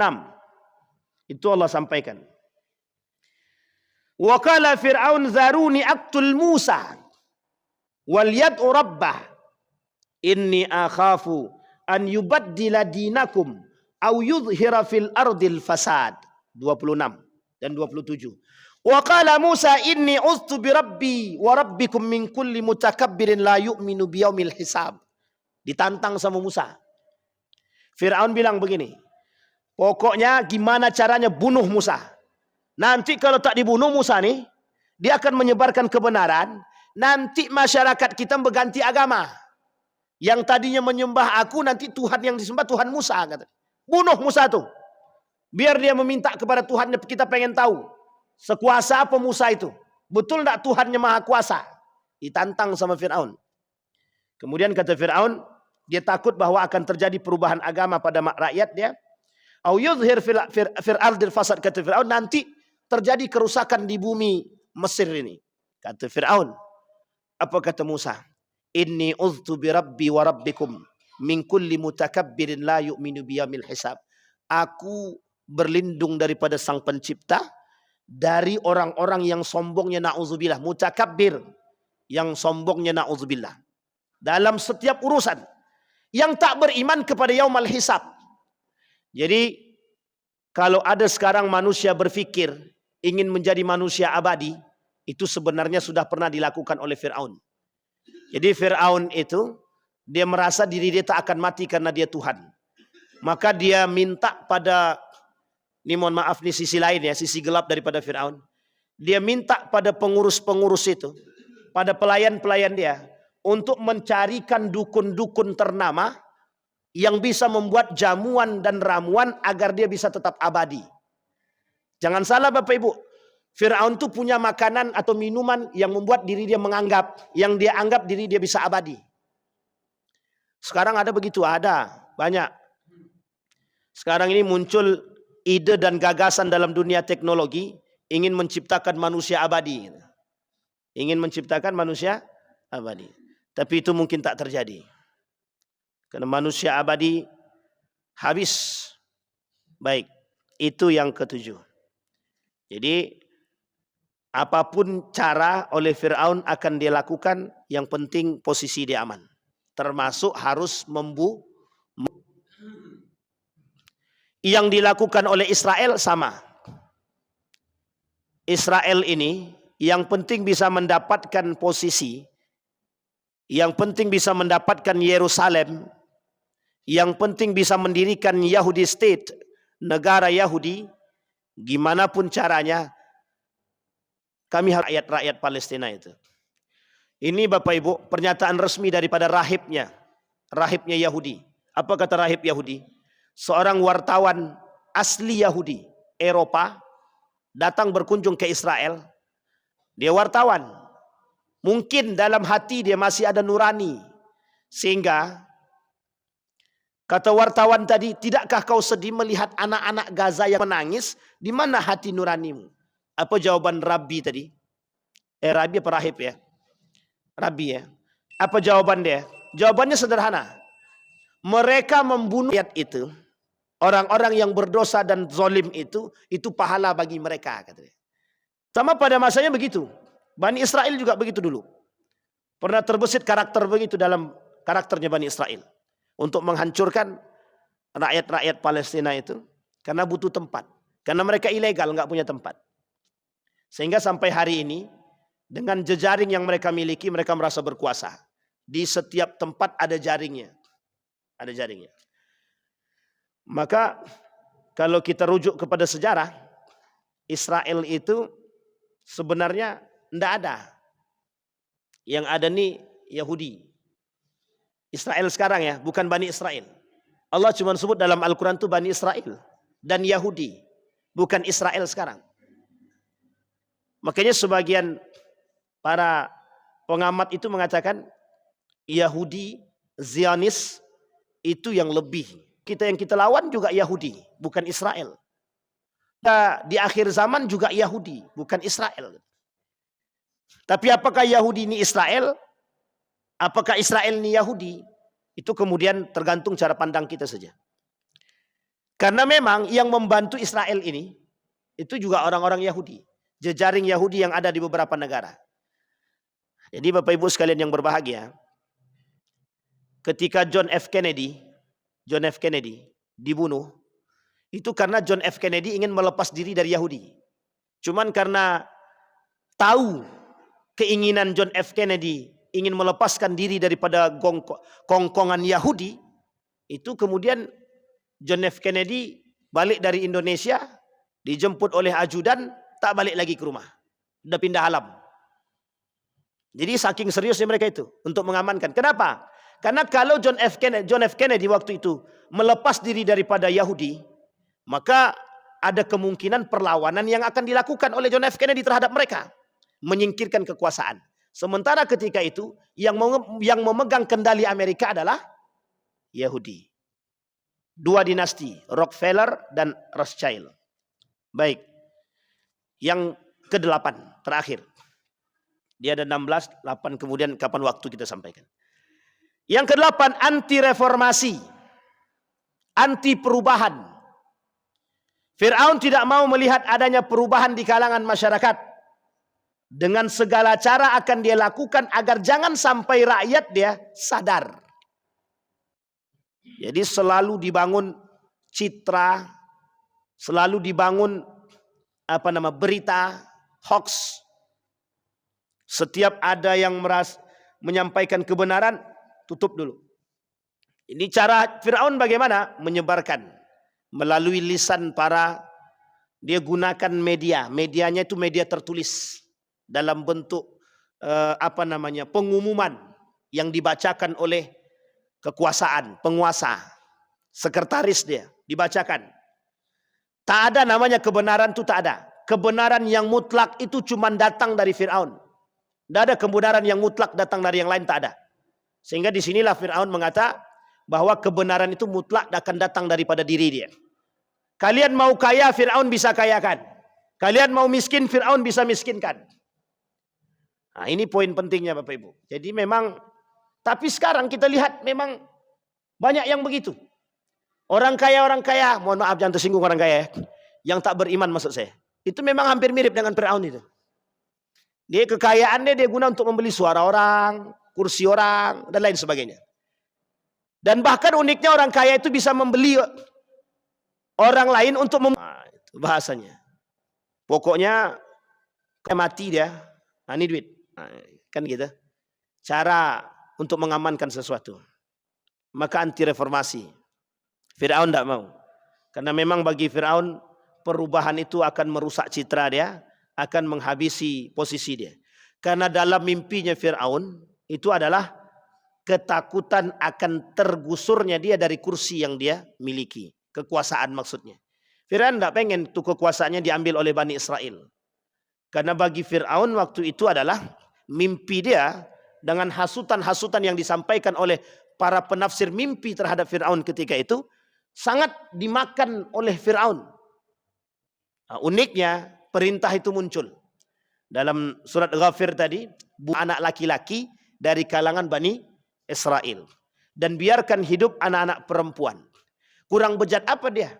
Itu Allah sampaikan. Wa qala Fir'aun zaruni aqtul Musa wal yad'u rabbah inni akhafu an yubaddila dinakum au yudhhira fil ardil fasad. 26 dan 27. Wa qala Musa inni uztu bi rabbi wa rabbikum min kulli mutakabbirin la yu'minu biyaumil hisab. Ditantang sama Musa. Fir'aun bilang begini, pokoknya gimana caranya bunuh Musa. Nanti kalau tak dibunuh Musa nih, dia akan menyebarkan kebenaran, nanti masyarakat kita berganti agama. Yang tadinya menyembah aku, nanti Tuhan yang disembah Tuhan Musa. Kata. Bunuh Musa tuh. Biar dia meminta kepada Tuhan, kita pengen tahu. Sekuasa apa Musa itu? Betul tak Tuhannya maha kuasa? Ditantang sama Fir'aun. Kemudian kata Fir'aun, dia takut bahwa akan terjadi perubahan agama pada rakyat dia. Au yudhir fil ardil fasad, kata Fir'aun, nanti terjadi kerusakan di bumi Mesir ini. Kata Fir'aun. Apa kata Musa? Inni uztu bi rabbi wa rabbikum min kulli mutakabbirin la yu'minu biyamil hisab. Aku berlindung daripada Sang Pencipta, dari orang-orang yang sombongnya, na'udzubillah, mutakabbir, yang sombongnya, na'udzubillah, dalam setiap urusan, yang tak beriman kepada yaumul hisab. Jadi kalau ada sekarang manusia berpikir ingin menjadi manusia abadi, itu sebenarnya sudah pernah dilakukan oleh Fir'aun. Jadi Fir'aun itu, dia merasa diri dia tak akan mati karena dia Tuhan. Maka dia minta pada, ini mohon maaf nih sisi lain ya, sisi gelap daripada Fir'aun. Dia minta pada pengurus-pengurus itu, pada pelayan-pelayan dia, untuk mencarikan dukun-dukun ternama yang bisa membuat jamuan dan ramuan agar dia bisa tetap abadi. Jangan salah Bapak Ibu, Fir'aun itu punya makanan atau minuman yang membuat diri dia menganggap, yang dia anggap diri dia bisa abadi. Sekarang ada begitu, ada banyak. Sekarang ini muncul ide dan gagasan dalam dunia teknologi, ingin menciptakan manusia abadi. Ingin menciptakan manusia abadi. Tapi itu mungkin tak terjadi. Karena manusia abadi habis. Baik, itu yang ketujuh. Jadi apapun cara oleh Fir'aun akan dia lakukan, yang penting posisi dia aman. Termasuk harus yang dilakukan oleh Israel sama. Israel ini yang penting bisa mendapatkan posisi, yang penting bisa mendapatkan Yerusalem, yang penting bisa mendirikan Yahudi State, negara Yahudi, gimana pun caranya, kami harus rakyat Palestina itu. Ini Bapak Ibu pernyataan resmi daripada rahibnya Yahudi. Apa kata rahib Yahudi? Seorang wartawan asli Yahudi Eropa datang berkunjung ke Israel. Dia wartawan. Mungkin dalam hati dia masih ada nurani. Sehingga kata wartawan tadi, tidakkah kau sedih melihat anak-anak Gaza yang menangis? Di mana hati nuranimu? Apa jawaban Rabbi tadi? Rabbi apa rahib ya? Rabbi ya. Apa jawaban dia? Jawabannya sederhana. Mereka membunuh rakyat itu, orang-orang yang berdosa dan zalim itu pahala bagi mereka. Katanya. Sama pada masanya begitu. Bani Israel juga begitu dulu. Pernah terbesit karakter begitu dalam karakternya Bani Israel. Untuk menghancurkan rakyat-rakyat Palestina itu. Karena butuh tempat. Karena mereka ilegal, nggak punya tempat. Sehingga sampai hari ini, dengan jejaring yang mereka miliki, mereka merasa berkuasa. Di setiap tempat ada jaringnya. Ada jaringnya. Maka kalau kita rujuk kepada sejarah, Israel itu sebenarnya tidak ada. Yang ada nih Yahudi. Israel sekarang ya, bukan Bani Israel. Allah cuma sebut dalam Al-Quran itu Bani Israel dan Yahudi, bukan Israel sekarang. Makanya sebagian para pengamat itu mengatakan Yahudi, Zionis itu yang lebih. Yang kita lawan juga Yahudi, bukan Israel. Di akhir zaman juga Yahudi, bukan Israel. Tapi apakah Yahudi ini Israel? Apakah Israel ini Yahudi? Itu kemudian tergantung cara pandang kita saja. Karena memang yang membantu Israel ini, itu juga orang-orang Yahudi. Jejaring Yahudi yang ada di beberapa negara. Jadi Bapak Ibu sekalian yang berbahagia, ketika John F. Kennedy dibunuh, itu karena John F. Kennedy ingin melepas diri dari Yahudi. Cuman karena tahu keinginan John F. Kennedy ingin melepaskan diri daripada kongkongan Yahudi, itu kemudian John F. Kennedy balik dari Indonesia, dijemput oleh ajudan, tak balik lagi ke rumah. Udah pindah alam. Jadi saking seriusnya mereka itu untuk mengamankan. Kenapa? Karena kalau John F. Kennedy waktu itu melepas diri daripada Yahudi, maka ada kemungkinan perlawanan yang akan dilakukan oleh John F. Kennedy terhadap mereka, menyingkirkan kekuasaan. Sementara ketika itu yang memegang kendali Amerika adalah Yahudi. Dua dinasti, Rockefeller dan Rothschild. Baik. Yang ke-8 terakhir. Dia ada 16, 8 kemudian kapan waktu kita sampaikan. Yang ke-8, anti reformasi. Anti perubahan. Fir'aun tidak mau melihat adanya perubahan di kalangan masyarakat. Dengan segala cara akan dia lakukan agar jangan sampai rakyat dia sadar. Jadi selalu dibangun citra, selalu dibangun berita, hoax. Setiap ada yang menyampaikan kebenaran, tutup dulu. Ini cara Fir'aun bagaimana? Menyebarkan melalui lisan dia gunakan media. Medianya itu media tertulis dalam bentuk pengumuman yang dibacakan oleh kekuasaan, penguasa, sekretaris dia dibacakan. Tak ada namanya kebenaran, itu tak ada. Kebenaran yang mutlak itu cuma datang dari Fir'aun. Tidak ada kebenaran yang mutlak datang dari yang lain, tak ada. Sehingga disinilah Fir'aun mengatakan bahwa kebenaran itu mutlak akan datang daripada diri dia. Kalian mau kaya, Fir'aun bisa kayakan. Kalian mau miskin, Fir'aun bisa miskinkan. Nah, ini poin pentingnya Bapak Ibu. Jadi memang, tapi sekarang kita lihat memang banyak yang begitu. Orang kaya, mohon maaf jangan tersinggung orang kaya, yang tak beriman maksud saya. Itu memang hampir mirip dengan Fir'aun itu. Dia kekayaannya dia guna untuk membeli suara orang, kursi orang, dan lain sebagainya. Dan bahkan uniknya orang kaya itu bisa membeli orang lain untuk itu bahasanya. Pokoknya mati dia, nah ini duit. Nah, kan gitu. Cara untuk mengamankan sesuatu. Maka anti reformasi. Fir'aun tidak mau. Karena memang bagi Fir'aun perubahan itu akan merusak citra dia, akan menghabisi posisi dia. Karena dalam mimpinya Fir'aun itu adalah ketakutan akan tergusurnya dia dari kursi yang dia miliki. Kekuasaan maksudnya. Fir'aun tidak pengen tuh kekuasaannya diambil oleh Bani Israel. Karena bagi Fir'aun waktu itu adalah mimpi dia dengan hasutan-hasutan yang disampaikan oleh para penafsir mimpi terhadap Fir'aun ketika itu sangat dimakan oleh Fir'aun. Nah, uniknya perintah itu muncul. Dalam surat Ghafir tadi, anak laki-laki dari kalangan Bani Israel. Dan biarkan hidup anak-anak perempuan. Kurang bejat apa dia?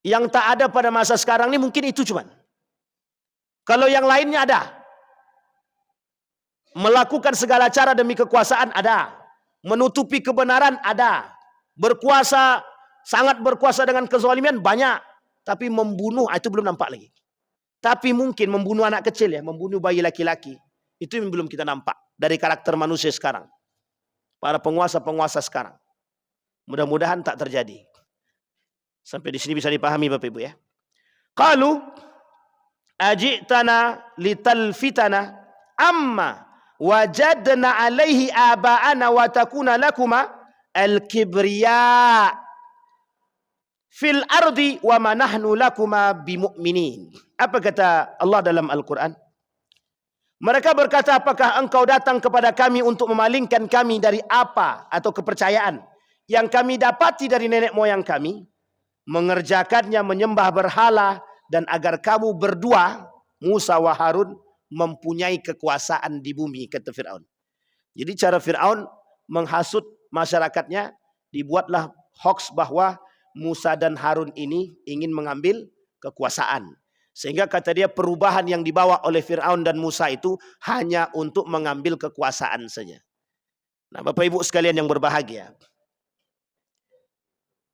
Yang tak ada pada masa sekarang ini mungkin itu cuman. Kalau yang lainnya ada. Melakukan segala cara demi kekuasaan ada. Menutupi kebenaran ada. Berkuasa, sangat berkuasa dengan kezaliman banyak. Tapi membunuh itu belum nampak lagi. Tapi mungkin membunuh anak kecil ya, membunuh bayi laki-laki. Itu yang belum kita nampak dari karakter manusia sekarang. Para penguasa-penguasa sekarang. Mudah-mudahan tak terjadi. Sampai di sini bisa dipahami Bapak Ibu ya. Qalu ajitana litalfitana amma wajadna alaihi aba'ana wa takuna lakuma al-kibriya fil ardi wa ma nahnu lakuma bimu'minin. Apa kata Allah dalam Al-Quran? Mereka berkata, apakah engkau datang kepada kami untuk memalingkan kami dari apa atau kepercayaan yang kami dapati dari nenek moyang kami, mengerjakannya menyembah berhala, dan agar kamu berdua, Musa wa Harun, mempunyai kekuasaan di bumi, kata Fir'aun. Jadi cara Fir'aun menghasut masyarakatnya, dibuatlah hoax bahwa Musa dan Harun ini ingin mengambil kekuasaan. Sehingga kata dia perubahan yang dibawa oleh Fir'aun dan Musa itu hanya untuk mengambil kekuasaan saja. Nah Bapak Ibu sekalian yang berbahagia,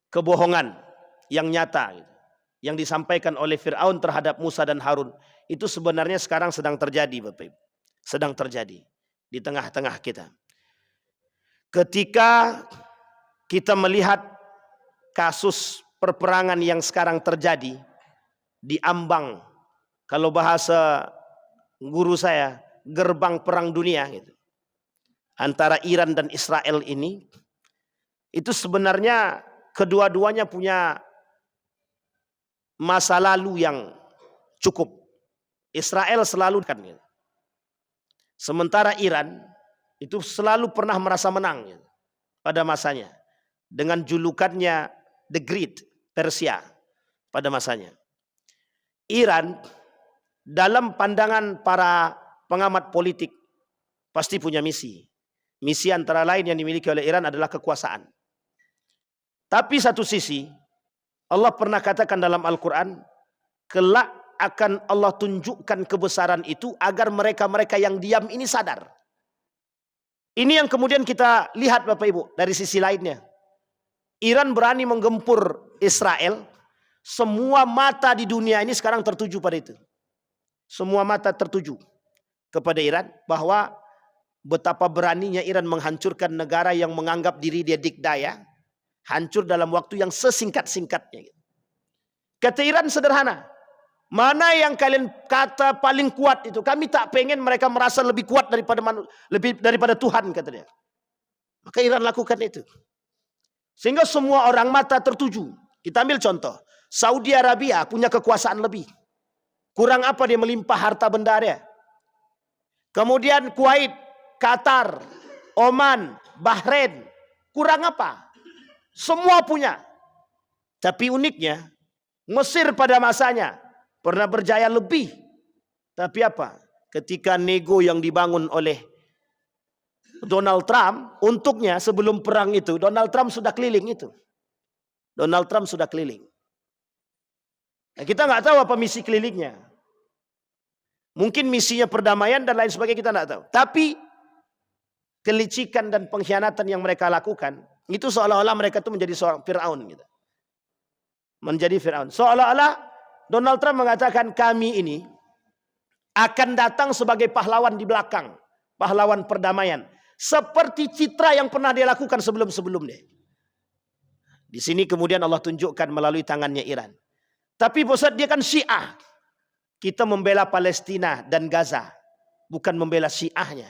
kebohongan yang nyata yang disampaikan oleh Fir'aun terhadap Musa dan Harun itu sebenarnya sekarang sedang terjadi Bapak Ibu. Sedang terjadi di tengah-tengah kita. Ketika kita melihat kasus perperangan yang sekarang terjadi di ambang, kalau bahasa guru saya, gerbang perang dunia gitu. antara Iran dan Israel ini, itu sebenarnya kedua-duanya punya masa lalu yang cukup. Israel selalu kan, sementara Iran itu selalu pernah merasa menang pada masanya dengan julukannya The Great Persia pada masanya. Iran dalam pandangan para pengamat politik pasti punya misi. Misi antara lain yang dimiliki oleh Iran adalah kekuasaan. Tapi satu sisi Allah pernah katakan dalam Al-Quran, kelak akan Allah tunjukkan kebesaran itu agar mereka-mereka yang diam ini sadar. Ini yang kemudian kita lihat Bapak Ibu dari sisi lainnya. Iran berani menggempur Israel. Semua mata di dunia ini sekarang tertuju pada itu. Semua mata tertuju kepada Iran, bahwa betapa beraninya Iran menghancurkan negara yang menganggap diri dia dikdaya, hancur dalam waktu yang sesingkat-singkatnya. Kata Iran sederhana, mana yang kalian kata paling kuat itu, kami tak pengen mereka merasa lebih kuat daripada Tuhan, kata dia. Maka Iran lakukan itu. Sehingga semua orang mata tertuju. Kita ambil contoh, Saudi Arabia punya kekuasaan lebih. Kurang apa dia melimpah harta benda dia. Kemudian Kuwait, Qatar, Oman, Bahrain, kurang apa? Semua punya. Tapi uniknya, Mesir pada masanya pernah berjaya lebih. Tapi apa? Ketika nego yang dibangun oleh Donald Trump, untuknya sebelum perang itu, Donald Trump sudah keliling itu. Donald Trump sudah keliling. Nah, kita nggak tahu apa misi kelilingnya. Mungkin misinya perdamaian dan lain sebagainya, kita nggak tahu. Tapi kelicikan dan pengkhianatan yang mereka lakukan, itu seolah-olah mereka itu menjadi seorang Fir'aun. Gitu. Menjadi Fir'aun. Seolah-olah Donald Trump mengatakan kami ini akan datang sebagai pahlawan di belakang. Pahlawan perdamaian. Seperti citra yang pernah dia lakukan sebelum-sebelumnya. Di sini kemudian Allah tunjukkan melalui tangannya Iran. Tapi bosat dia kan Syiah. Kita membela Palestina dan Gaza. Bukan membela Syiahnya.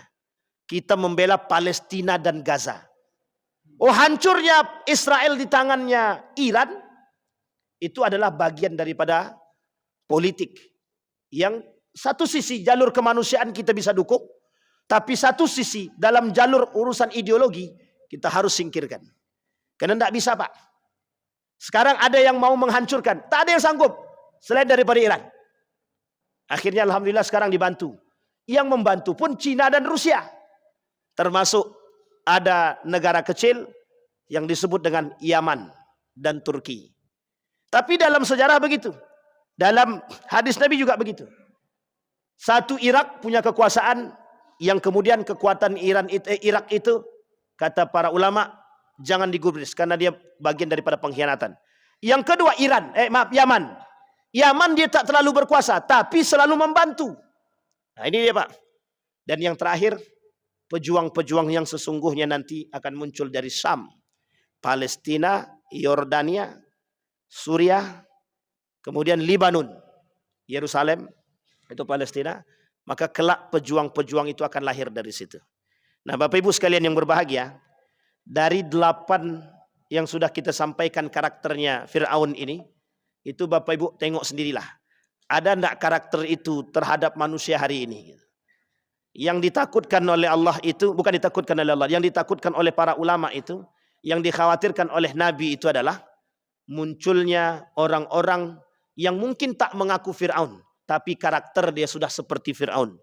Kita membela Palestina dan Gaza. Oh, hancurnya Israel di tangannya Iran, itu adalah bagian daripada politik. Yang satu sisi jalur kemanusiaan kita bisa dukung. Tapi satu sisi dalam jalur urusan ideologi kita harus singkirkan. Karena tidak bisa Pak. Sekarang ada yang mau menghancurkan. Tak ada yang sanggup. Selain daripada Iran. Akhirnya Alhamdulillah sekarang dibantu. Yang membantu pun Cina dan Rusia. Termasuk ada negara kecil yang disebut dengan Yaman dan Turki. Tapi dalam sejarah begitu. Dalam hadis Nabi juga begitu. Satu Irak punya kekuasaan yang kemudian kekuatan Irak itu kata para ulama jangan digubris karena dia bagian daripada pengkhianatan. Yang kedua Yaman. Yaman dia tak terlalu berkuasa tapi selalu membantu. Nah ini dia Pak. Dan yang terakhir pejuang-pejuang yang sesungguhnya nanti akan muncul dari Syam, Palestina, Yordania, Suriah, kemudian Libanon, Yerusalem, itu Palestina. Maka kelak pejuang-pejuang itu akan lahir dari situ. Nah Bapak Ibu sekalian yang berbahagia, dari 8 yang sudah kita sampaikan karakternya Fir'aun ini, itu Bapak Ibu tengok sendirilah. Ada enggak karakter itu terhadap manusia hari ini? Yang ditakutkan oleh Allah itu, bukan ditakutkan oleh Allah, yang ditakutkan oleh para ulama itu, yang dikhawatirkan oleh Nabi itu adalah munculnya orang-orang yang mungkin tak mengaku Fir'aun, tapi karakter dia sudah seperti Fir'aun.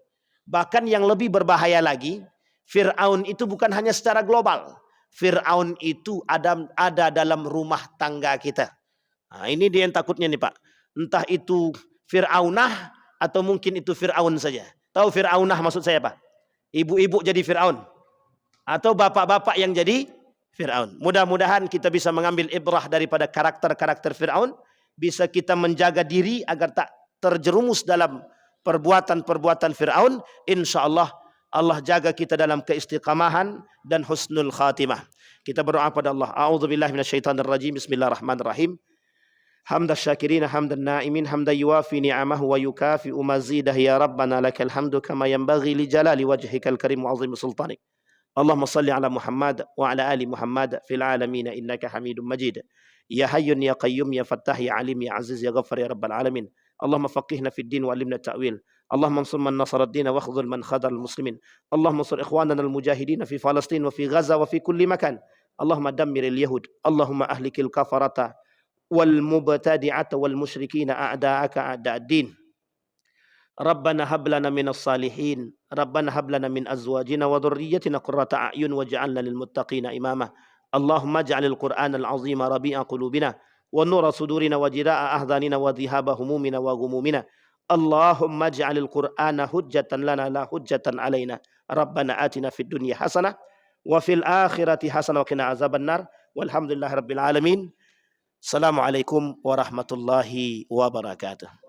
Bahkan yang lebih berbahaya lagi, Fir'aun itu bukan hanya secara global. Fir'aun itu ada dalam rumah tangga kita. Nah, ini dia yang takutnya nih Pak. Entah itu Fir'aunah atau mungkin itu Fir'aun saja. Tahu Fir'aunah maksud saya Pak? Ibu-ibu jadi Fir'aun. Atau bapak-bapak yang jadi Fir'aun. Mudah-mudahan kita bisa mengambil ibrah daripada karakter-karakter Fir'aun. Bisa kita menjaga diri agar tak terjerumus dalam perbuatan-perbuatan Fir'aun. InsyaAllah Allah jaga kita dalam keistiqamahan dan husnul khatimah. Kita berdoa pada Allah. A'udzubillahi minasyaitonirrajim. Bismillahirrahmanirrahim. Hamdan syakirina hamdan na'imin hamdan yuwafi ni'amahu wa yukafi'u mazidah ya Rabbana lakal hamdu kama yanbaghi li jalali wajhikal karim wa azim sultanik. اللهم صل على محمد وعلى آل محمد في العالمين إنك حميد مجيد. يا حي يا قيوم يا فتاح يا عليم يا عزيز يا غفار يا رب العالمين. اللهم فقهنا في الدين وعلمنا التأويل. اللهم انصر من نصر الدين واخذل من خذل المسلمين. اللهم انصر إخواننا المجاهدين في فلسطين وفي غزة وفي كل مكان. اللهم دمر اليهود. اللهم أهلك الكفرة والمبتدعة والمشركين أعداءك أعداء الدين. ربنا هب لنا من الصالحين. ربنا هب لنا من أزواجنا وذريتنا قرة أعين واجعلنا للمتقين إماما. اللهم اجعل القرآن العظيم ربيع قلوبنا ونور صدورنا وجلاء أحزاننا وذهاب همومنا وغمومنا. اللهم اجعل القرآن حجة لنا لا حجة علينا. ربنا آتنا في الدنيا حسنة وفي الآخرة حسنة وقنا عذاب النار. والحمد لله رب العالمين. السلام عليكم ورحمة الله وبركاته.